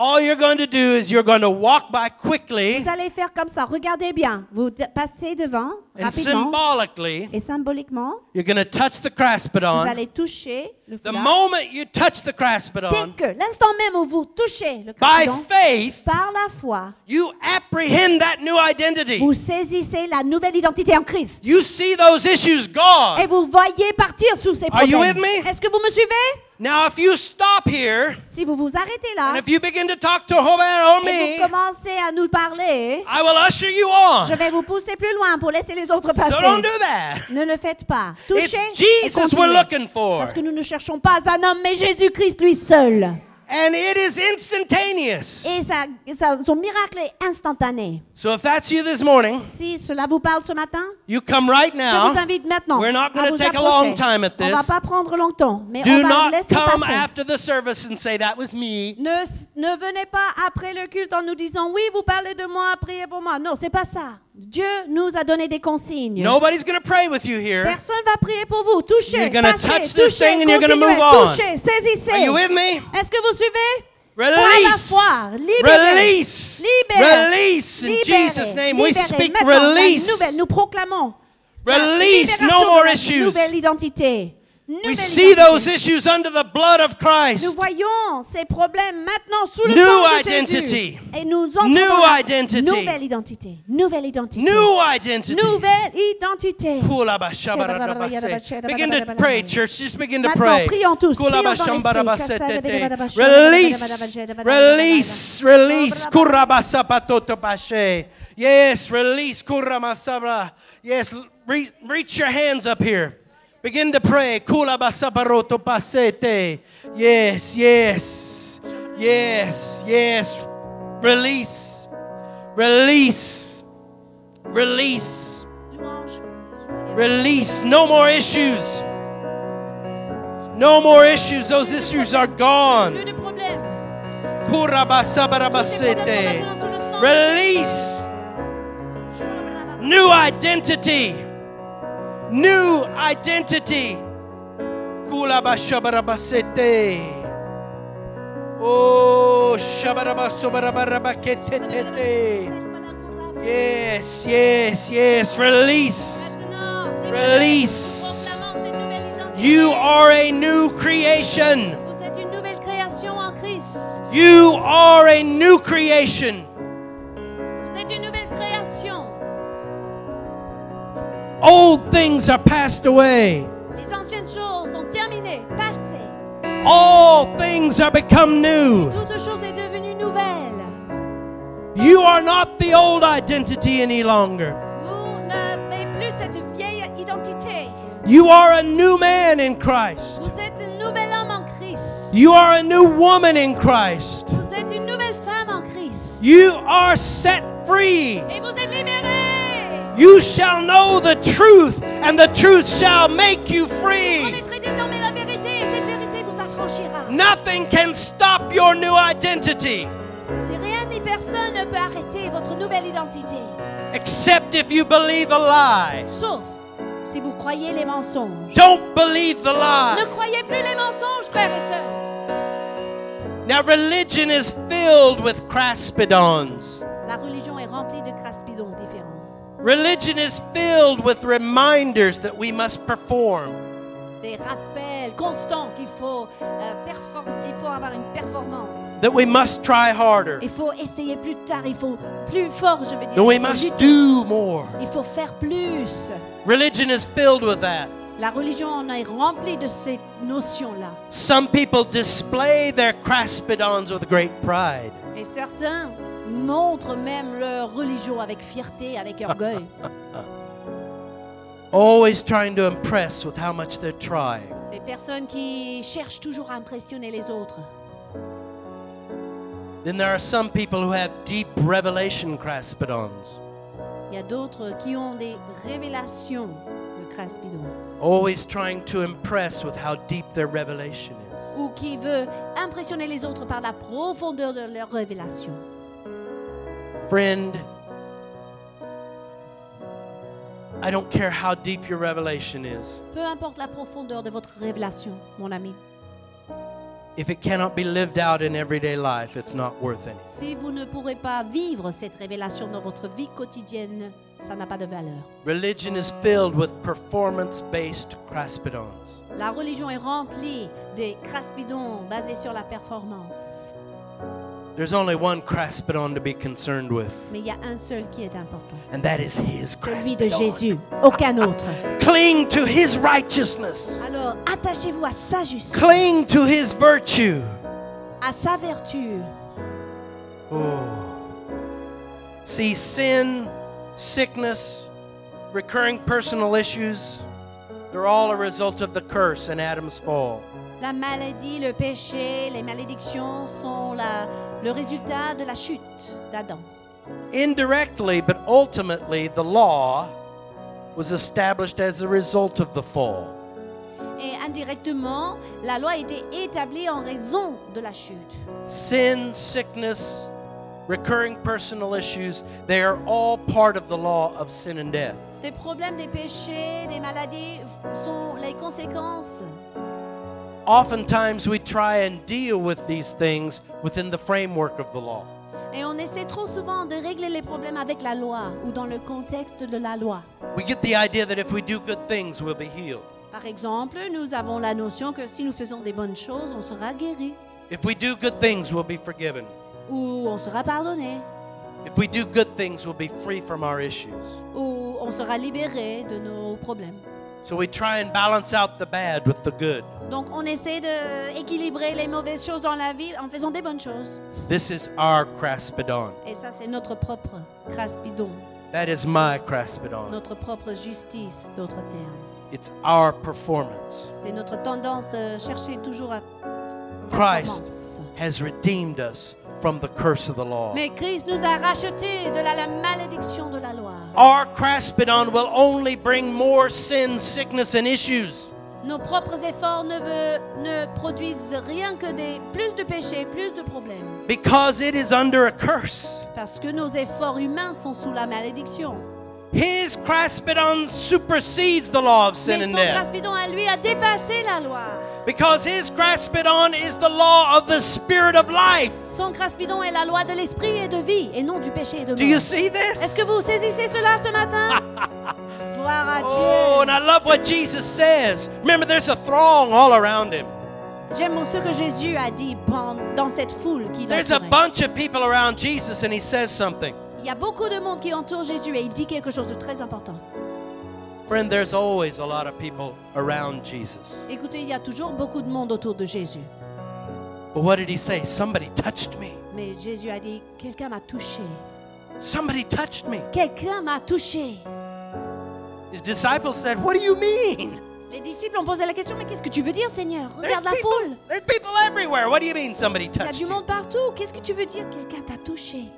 [SPEAKER 2] All you're going to do is you're going to walk by quickly
[SPEAKER 3] Vous allez faire comme ça, regardez bien. Vous passez devant,
[SPEAKER 2] and
[SPEAKER 3] rapidement,
[SPEAKER 2] symbolically,
[SPEAKER 3] et symboliquement,
[SPEAKER 2] you're going to touch the
[SPEAKER 3] vous
[SPEAKER 2] craspedon.
[SPEAKER 3] allez toucher le
[SPEAKER 2] The
[SPEAKER 3] foulard.
[SPEAKER 2] moment you touch the
[SPEAKER 3] Dès
[SPEAKER 2] craspedon,
[SPEAKER 3] que, l'instant même où vous touchez le
[SPEAKER 2] by
[SPEAKER 3] craspedon,
[SPEAKER 2] faith,
[SPEAKER 3] par la foi,
[SPEAKER 2] you apprehend that new identity.
[SPEAKER 3] vous saisissez la nouvelle identité en Christ.
[SPEAKER 2] You see those issues
[SPEAKER 3] Et
[SPEAKER 2] gone.
[SPEAKER 3] vous voyez partir sous ces
[SPEAKER 2] Are you
[SPEAKER 3] problèmes.
[SPEAKER 2] with me?
[SPEAKER 3] Est-ce que vous me suivez?
[SPEAKER 2] Now, if you stop here,
[SPEAKER 3] Si vous vous arrêtez là,
[SPEAKER 2] and if you begin to talk to Robert or
[SPEAKER 3] et
[SPEAKER 2] me,
[SPEAKER 3] vous commencez à nous parler,
[SPEAKER 2] I will usher you
[SPEAKER 3] je
[SPEAKER 2] on.
[SPEAKER 3] vais vous pousser plus loin pour laisser les autres passer.
[SPEAKER 2] So don't do that.
[SPEAKER 3] Ne le faites pas. Touchez
[SPEAKER 2] It's
[SPEAKER 3] et
[SPEAKER 2] Jesus
[SPEAKER 3] continuez.
[SPEAKER 2] we're looking for.
[SPEAKER 3] Parce que nous ne cherchons pas un homme, mais Jésus-Christ lui seul.
[SPEAKER 2] And it is instantaneous.
[SPEAKER 3] Et son miracle est instantané.
[SPEAKER 2] So if that's you this morning,
[SPEAKER 3] Si cela vous parle ce matin,
[SPEAKER 2] you come right
[SPEAKER 3] je
[SPEAKER 2] now.
[SPEAKER 3] vous invite maintenant
[SPEAKER 2] We're not
[SPEAKER 3] à
[SPEAKER 2] gonna
[SPEAKER 3] vous
[SPEAKER 2] take a
[SPEAKER 3] approcher.
[SPEAKER 2] long time at
[SPEAKER 3] On ne va
[SPEAKER 2] this.
[SPEAKER 3] pas prendre longtemps, mais
[SPEAKER 2] Do
[SPEAKER 3] on va
[SPEAKER 2] not
[SPEAKER 3] laisser
[SPEAKER 2] come
[SPEAKER 3] passer.
[SPEAKER 2] after the service and say, that was me.
[SPEAKER 3] Ne venez pas après le culte en nous disant oui, vous parlez de moi, priez pour moi. Non, c'est pas ça. Dieu nous a donné des consignes.
[SPEAKER 2] Nobody's going to pray with you here.
[SPEAKER 3] Personne va prier pour vous. Touchez,
[SPEAKER 2] You're gonna
[SPEAKER 3] passez,
[SPEAKER 2] touch this
[SPEAKER 3] touchez,
[SPEAKER 2] thing and you're gonna
[SPEAKER 3] continuez,
[SPEAKER 2] move on.
[SPEAKER 3] touchez, saisissez.
[SPEAKER 2] Are you with me?
[SPEAKER 3] Est-ce que vous suivez? Par la
[SPEAKER 2] Release.
[SPEAKER 3] foi, libérez.
[SPEAKER 2] Release.
[SPEAKER 3] Libérez.
[SPEAKER 2] Release in
[SPEAKER 3] Libérez.
[SPEAKER 2] Jesus' name. We
[SPEAKER 3] Libérez.
[SPEAKER 2] speak
[SPEAKER 3] Maintenant, la
[SPEAKER 2] release.
[SPEAKER 3] nouvelle, nous proclamons.
[SPEAKER 2] Release.
[SPEAKER 3] La
[SPEAKER 2] No
[SPEAKER 3] libération
[SPEAKER 2] more
[SPEAKER 3] de la
[SPEAKER 2] issues.
[SPEAKER 3] Nouvelle identité.
[SPEAKER 2] We
[SPEAKER 3] Nouvelle
[SPEAKER 2] see
[SPEAKER 3] identité.
[SPEAKER 2] those issues under the blood of
[SPEAKER 3] Nous
[SPEAKER 2] Christ.
[SPEAKER 3] voyons ces problèmes maintenant sous le
[SPEAKER 2] New
[SPEAKER 3] sang de
[SPEAKER 2] identity.
[SPEAKER 3] Jésus. Et nous entrons
[SPEAKER 2] New
[SPEAKER 3] dans la
[SPEAKER 2] identity.
[SPEAKER 3] nouvelle identité. Nouvelle identité.
[SPEAKER 2] New identity.
[SPEAKER 3] Nouvelle identité.
[SPEAKER 2] Begin to pray, church. Just begin to
[SPEAKER 3] Maintenant,
[SPEAKER 2] pray.
[SPEAKER 3] prions tous. Prions dans
[SPEAKER 2] Release. Release. Release. Yes, release. Yes, reach your hands up here. Begin to pray. Yes, yes. Yes, yes. Release. Release. Release.
[SPEAKER 3] Louange.
[SPEAKER 2] Release. No more issues. No more issues. Those issues are gone.
[SPEAKER 3] Plus de problèmes. Tous ces problèmes sont maintenant sous le sang de
[SPEAKER 2] Release.
[SPEAKER 3] Jésus.
[SPEAKER 2] New identity. New identity. Kulabashabarabasete. Oh, shabarabasobarabarabaketetete. Yes, yes, yes. Release.
[SPEAKER 3] Maintenant,
[SPEAKER 2] Release.
[SPEAKER 3] proclamons cette nouvelle identité.
[SPEAKER 2] You are a new creation.
[SPEAKER 3] Vous êtes une nouvelle création en Christ.
[SPEAKER 2] You are a new creation.
[SPEAKER 3] Vous êtes une nouvelle création.
[SPEAKER 2] Old things are passed away.
[SPEAKER 3] Les anciennes choses sont terminées, passées.
[SPEAKER 2] All things are become new.
[SPEAKER 3] Toute chose est devenue nouvelle.
[SPEAKER 2] You are not the old identity any longer.
[SPEAKER 3] Vous n'avez plus cette vieille identité.
[SPEAKER 2] You are a new man in Christ.
[SPEAKER 3] Vous êtes un nouvel homme en Christ.
[SPEAKER 2] You are a new woman in Christ.
[SPEAKER 3] Vous êtes une nouvelle femme en Christ.
[SPEAKER 2] You are set free.
[SPEAKER 3] Et vous êtes libérés.
[SPEAKER 2] You shall know the truth, and the truth shall make you free.
[SPEAKER 3] Connaîtrez désormais la vérité et cette vérité vous affranchira.
[SPEAKER 2] Nothing can stop your new identity
[SPEAKER 3] Et rien ni personne ne peut arrêter votre nouvelle identité.
[SPEAKER 2] except if you believe a lie.
[SPEAKER 3] Sauf si vous croyez les mensonges.
[SPEAKER 2] Don't believe the
[SPEAKER 3] Ne
[SPEAKER 2] lie.
[SPEAKER 3] croyez plus les mensonges, frères et sœurs.
[SPEAKER 2] Now, religion is filled with craspidons.
[SPEAKER 3] La religion est remplie de craspidons différents.
[SPEAKER 2] Religion is filled with reminders that we must perform.
[SPEAKER 3] Des rappels constants qu'il faut, il faut avoir une performance.
[SPEAKER 2] That we must try harder.
[SPEAKER 3] Il faut essayer plus tard, il faut plus fort, je veux dire.
[SPEAKER 2] That we
[SPEAKER 3] Il faut
[SPEAKER 2] must
[SPEAKER 3] lutter.
[SPEAKER 2] do more.
[SPEAKER 3] Il faut faire plus.
[SPEAKER 2] Religion is filled with that.
[SPEAKER 3] La religion en est remplie de ces notions-là.
[SPEAKER 2] Some people display their craspidons with great pride.
[SPEAKER 3] Et certains montrent même leur religion avec fierté, avec orgueil.
[SPEAKER 2] Always trying to impress with how much they're trying.
[SPEAKER 3] Des personnes qui cherchent toujours à impressionner les autres.
[SPEAKER 2] Then there are some people who have deep revelation craspidons.
[SPEAKER 3] Il y a d'autres qui ont des révélations de craspidon.
[SPEAKER 2] Always trying to impress with how deep their revelation is.
[SPEAKER 3] Ou qui veut impressionner les autres par la profondeur de leur révélation.
[SPEAKER 2] Friend, I don't care how deep your revelation is.
[SPEAKER 3] Peu importe la profondeur de votre révélation, mon ami.
[SPEAKER 2] If it cannot be lived out in everyday life, it's not worth any.
[SPEAKER 3] Si vous ne pourrez pas vivre cette révélation dans votre vie quotidienne, ça n'a pas de valeur.
[SPEAKER 2] Religion is filled with performance-based craspidons.
[SPEAKER 3] La religion est remplie des craspidons basés sur la performance.
[SPEAKER 2] There's only one craspidon to be concerned with,
[SPEAKER 3] Mais il y a un seul qui est important.
[SPEAKER 2] and that is his
[SPEAKER 3] Celui de
[SPEAKER 2] craspidon.
[SPEAKER 3] Jésus, aucun autre.
[SPEAKER 2] Cling to his righteousness.
[SPEAKER 3] Alors, attachez-vous à sa justice,
[SPEAKER 2] Cling to his virtue.
[SPEAKER 3] à sa vertu.
[SPEAKER 2] Oh. See, sin, sickness, recurring personal issues, they're all a result of the curse and Adam's fall.
[SPEAKER 3] La maladie, le péché, les malédictions sont le résultat de la chute d'Adam.
[SPEAKER 2] Indirectly, but ultimately, the law was established as a result of the fall.
[SPEAKER 3] Et indirectement, la loi a été établie en raison de la chute.
[SPEAKER 2] Sin, sickness, recurring personal issues, they are all part of the law of sin and death.
[SPEAKER 3] Des problèmes, des péchés, des maladies sont les conséquences.
[SPEAKER 2] Oftentimes, we try and deal with these things within the framework of the law.
[SPEAKER 3] Et on essaie trop souvent de régler les problèmes avec la loi ou dans le contexte de la loi.
[SPEAKER 2] We get the idea that if we do good things, we'll be healed.
[SPEAKER 3] Par exemple, nous avons la notion que si nous faisons des bonnes choses, on sera guéri
[SPEAKER 2] If we do good things, we'll be forgiven.
[SPEAKER 3] ou on sera pardonné
[SPEAKER 2] If we do good things, we'll be free from our issues.
[SPEAKER 3] ou on sera libéré de nos problèmes.
[SPEAKER 2] So we try and balance out the bad with the good.
[SPEAKER 3] Donc on essaie d'équilibrer les mauvaises choses dans la vie en faisant des bonnes choses.
[SPEAKER 2] This is our craspidon.
[SPEAKER 3] Et ça, c'est notre propre craspidon,
[SPEAKER 2] That is my craspidon.
[SPEAKER 3] notre propre justice, d'autres termes.
[SPEAKER 2] It's our performance.
[SPEAKER 3] C'est notre tendance de chercher toujours à
[SPEAKER 2] Christ
[SPEAKER 3] performance.
[SPEAKER 2] has redeemed us from the curse of the law.
[SPEAKER 3] Mais Christ nous a rachetés de la malédiction de la loi.
[SPEAKER 2] Our craspidon will only bring more sin, sickness, and issues.
[SPEAKER 3] Nos propres efforts ne produisent rien que plus de péchés, plus de problèmes.
[SPEAKER 2] Because it is under a curse.
[SPEAKER 3] Parce que nos efforts humains sont sous la malédiction.
[SPEAKER 2] His craspidon supersedes the law of sin
[SPEAKER 3] Mais
[SPEAKER 2] and
[SPEAKER 3] son
[SPEAKER 2] death.
[SPEAKER 3] craspidon à lui a dépassé la loi.
[SPEAKER 2] Because his craspidon is the law of the Spirit of life.
[SPEAKER 3] Son craspidon est la loi de l'esprit et de vie, et non du péché et de
[SPEAKER 2] Do you
[SPEAKER 3] mort.
[SPEAKER 2] see this?
[SPEAKER 3] Est-ce que vous saisissez cela ce matin? Gloire à
[SPEAKER 2] Oh, and
[SPEAKER 3] Dieu.
[SPEAKER 2] I love what Jesus says. Remember, there's a throng all around him.
[SPEAKER 3] J'aime ce que Jésus a dit dans cette foule qui
[SPEAKER 2] There's a
[SPEAKER 3] l'entourait.
[SPEAKER 2] bunch of people around Jesus, and he says something.
[SPEAKER 3] Il y a beaucoup de monde qui entoure Jésus et il dit quelque chose de très important.
[SPEAKER 2] Friend, there's always a lot of people around Jesus.
[SPEAKER 3] Écoutez, il y a toujours beaucoup de monde autour de Jésus.
[SPEAKER 2] But what did he say? Somebody touched me.
[SPEAKER 3] Mais Jésus a dit, quelqu'un m'a touché.
[SPEAKER 2] Somebody touched me.
[SPEAKER 3] Quelqu'un m'a touché.
[SPEAKER 2] His disciples said, What do you mean?
[SPEAKER 3] Les disciples ont posé la question, mais qu'est-ce que tu veux dire, Seigneur?
[SPEAKER 2] There's
[SPEAKER 3] Regarde la foule.
[SPEAKER 2] there's people everywhere. What do you mean somebody
[SPEAKER 3] Il y a
[SPEAKER 2] touched
[SPEAKER 3] du
[SPEAKER 2] you?
[SPEAKER 3] monde partout. Qu'est-ce que tu veux dire? Quelqu'un t'a touché.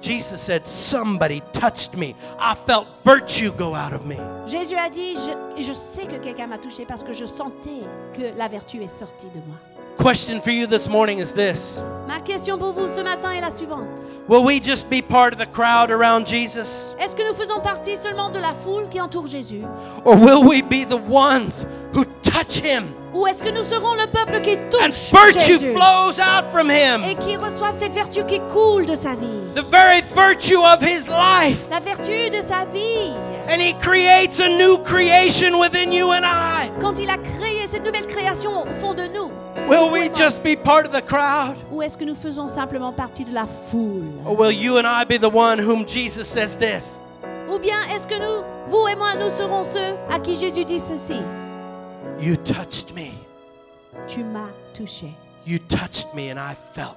[SPEAKER 2] Jesus said, somebody touched me. I felt virtue go out of me.
[SPEAKER 3] Jésus a dit, je sais que quelqu'un m'a touché parce que je sentais que la vertu est sortie de moi.
[SPEAKER 2] Question for you this morning is this.
[SPEAKER 3] Ma question pour vous ce matin est la suivante.
[SPEAKER 2] Will we just be part of the crowd around Jesus?
[SPEAKER 3] Est-ce que nous faisons partie seulement de la foule qui entoure Jésus?
[SPEAKER 2] Or will we be the ones who touch him?
[SPEAKER 3] Ou est-ce que nous serons le peuple qui
[SPEAKER 2] And
[SPEAKER 3] touche
[SPEAKER 2] virtue
[SPEAKER 3] Jésus
[SPEAKER 2] flows out from him.
[SPEAKER 3] et qui reçoive cette vertu qui coule de sa vie?
[SPEAKER 2] The very virtue of his life.
[SPEAKER 3] La vertu de sa vie.
[SPEAKER 2] And he creates a new creation within you and I.
[SPEAKER 3] Quand il a créé cette nouvelle création au fond de nous.
[SPEAKER 2] Will we just be part of the crowd?
[SPEAKER 3] Ou est-ce que nous faisons simplement partie de la foule?
[SPEAKER 2] Or will you and I be the one whom Jesus says this?
[SPEAKER 3] Ou bien est-ce que nous, vous et moi, nous serons ceux à qui Jésus dit ceci?
[SPEAKER 2] You touched me.
[SPEAKER 3] Tu m'as touché.
[SPEAKER 2] You touched me and I felt.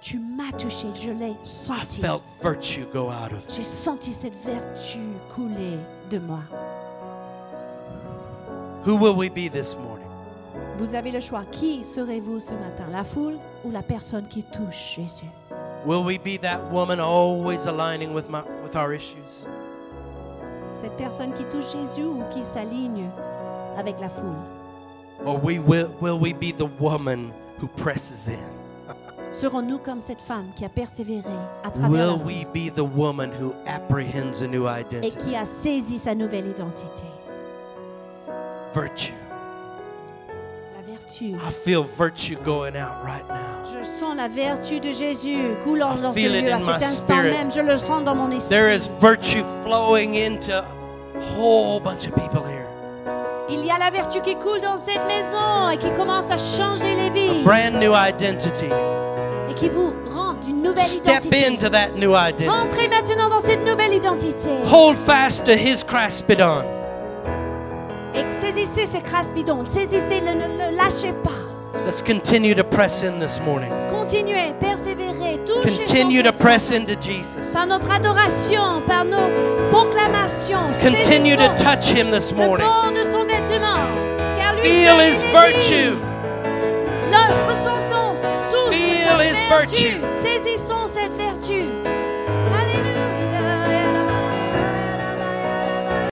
[SPEAKER 3] Tu m'as touché, je l'ai
[SPEAKER 2] I
[SPEAKER 3] senti.
[SPEAKER 2] felt virtue go out of me.
[SPEAKER 3] J'ai senti cette vertu couler de moi.
[SPEAKER 2] Who will we be this morning?
[SPEAKER 3] Vous avez le choix. Qui serez-vous ce matin? La foule ou la personne qui touche Jésus?
[SPEAKER 2] Will we be that woman always aligning with our issues?
[SPEAKER 3] Cette personne qui touche Jésus ou qui s'aligne avec la foule?
[SPEAKER 2] Or will we be the woman who presses in?
[SPEAKER 3] Serons-nous comme cette femme qui a persévéré à travers la
[SPEAKER 2] Will
[SPEAKER 3] foule
[SPEAKER 2] we be the woman who apprehends a new
[SPEAKER 3] et
[SPEAKER 2] identity?
[SPEAKER 3] qui a saisi sa nouvelle identité?
[SPEAKER 2] Virtue.
[SPEAKER 3] La vertu.
[SPEAKER 2] I feel virtue going out right now.
[SPEAKER 3] Je sens la vertu de Jésus coulant
[SPEAKER 2] I
[SPEAKER 3] dans ce
[SPEAKER 2] feel it
[SPEAKER 3] lieu à
[SPEAKER 2] in my
[SPEAKER 3] cet instant
[SPEAKER 2] spirit.
[SPEAKER 3] même. Je le sens dans mon esprit.
[SPEAKER 2] There is virtue flowing into a whole bunch of people here.
[SPEAKER 3] Il y a la vertu qui coule dans cette maison et qui commence à changer les
[SPEAKER 2] A
[SPEAKER 3] vies
[SPEAKER 2] brand new identity.
[SPEAKER 3] et qui vous rend une nouvelle
[SPEAKER 2] Step
[SPEAKER 3] identité.
[SPEAKER 2] into that new identity.
[SPEAKER 3] Entrez maintenant dans cette nouvelle identité
[SPEAKER 2] Hold fast to his craspidon.
[SPEAKER 3] et saisissez ces craspidons, saisissez-le, ne le lâchez pas.
[SPEAKER 2] Let's continue to press in this morning.
[SPEAKER 3] Continuez, persévérez, touchez
[SPEAKER 2] Continue
[SPEAKER 3] son
[SPEAKER 2] to
[SPEAKER 3] cœur
[SPEAKER 2] press into Jesus.
[SPEAKER 3] par notre adoration, par nos proclamations.
[SPEAKER 2] Continue to
[SPEAKER 3] Saisissons
[SPEAKER 2] touch him this
[SPEAKER 3] le
[SPEAKER 2] morning.
[SPEAKER 3] bord de son vêtement, car lui
[SPEAKER 2] Feel
[SPEAKER 3] seul
[SPEAKER 2] his
[SPEAKER 3] est
[SPEAKER 2] virtue.
[SPEAKER 3] digne. Ressentons tous
[SPEAKER 2] Feel
[SPEAKER 3] cette
[SPEAKER 2] his
[SPEAKER 3] vertu.
[SPEAKER 2] virtue.
[SPEAKER 3] Saisissons cette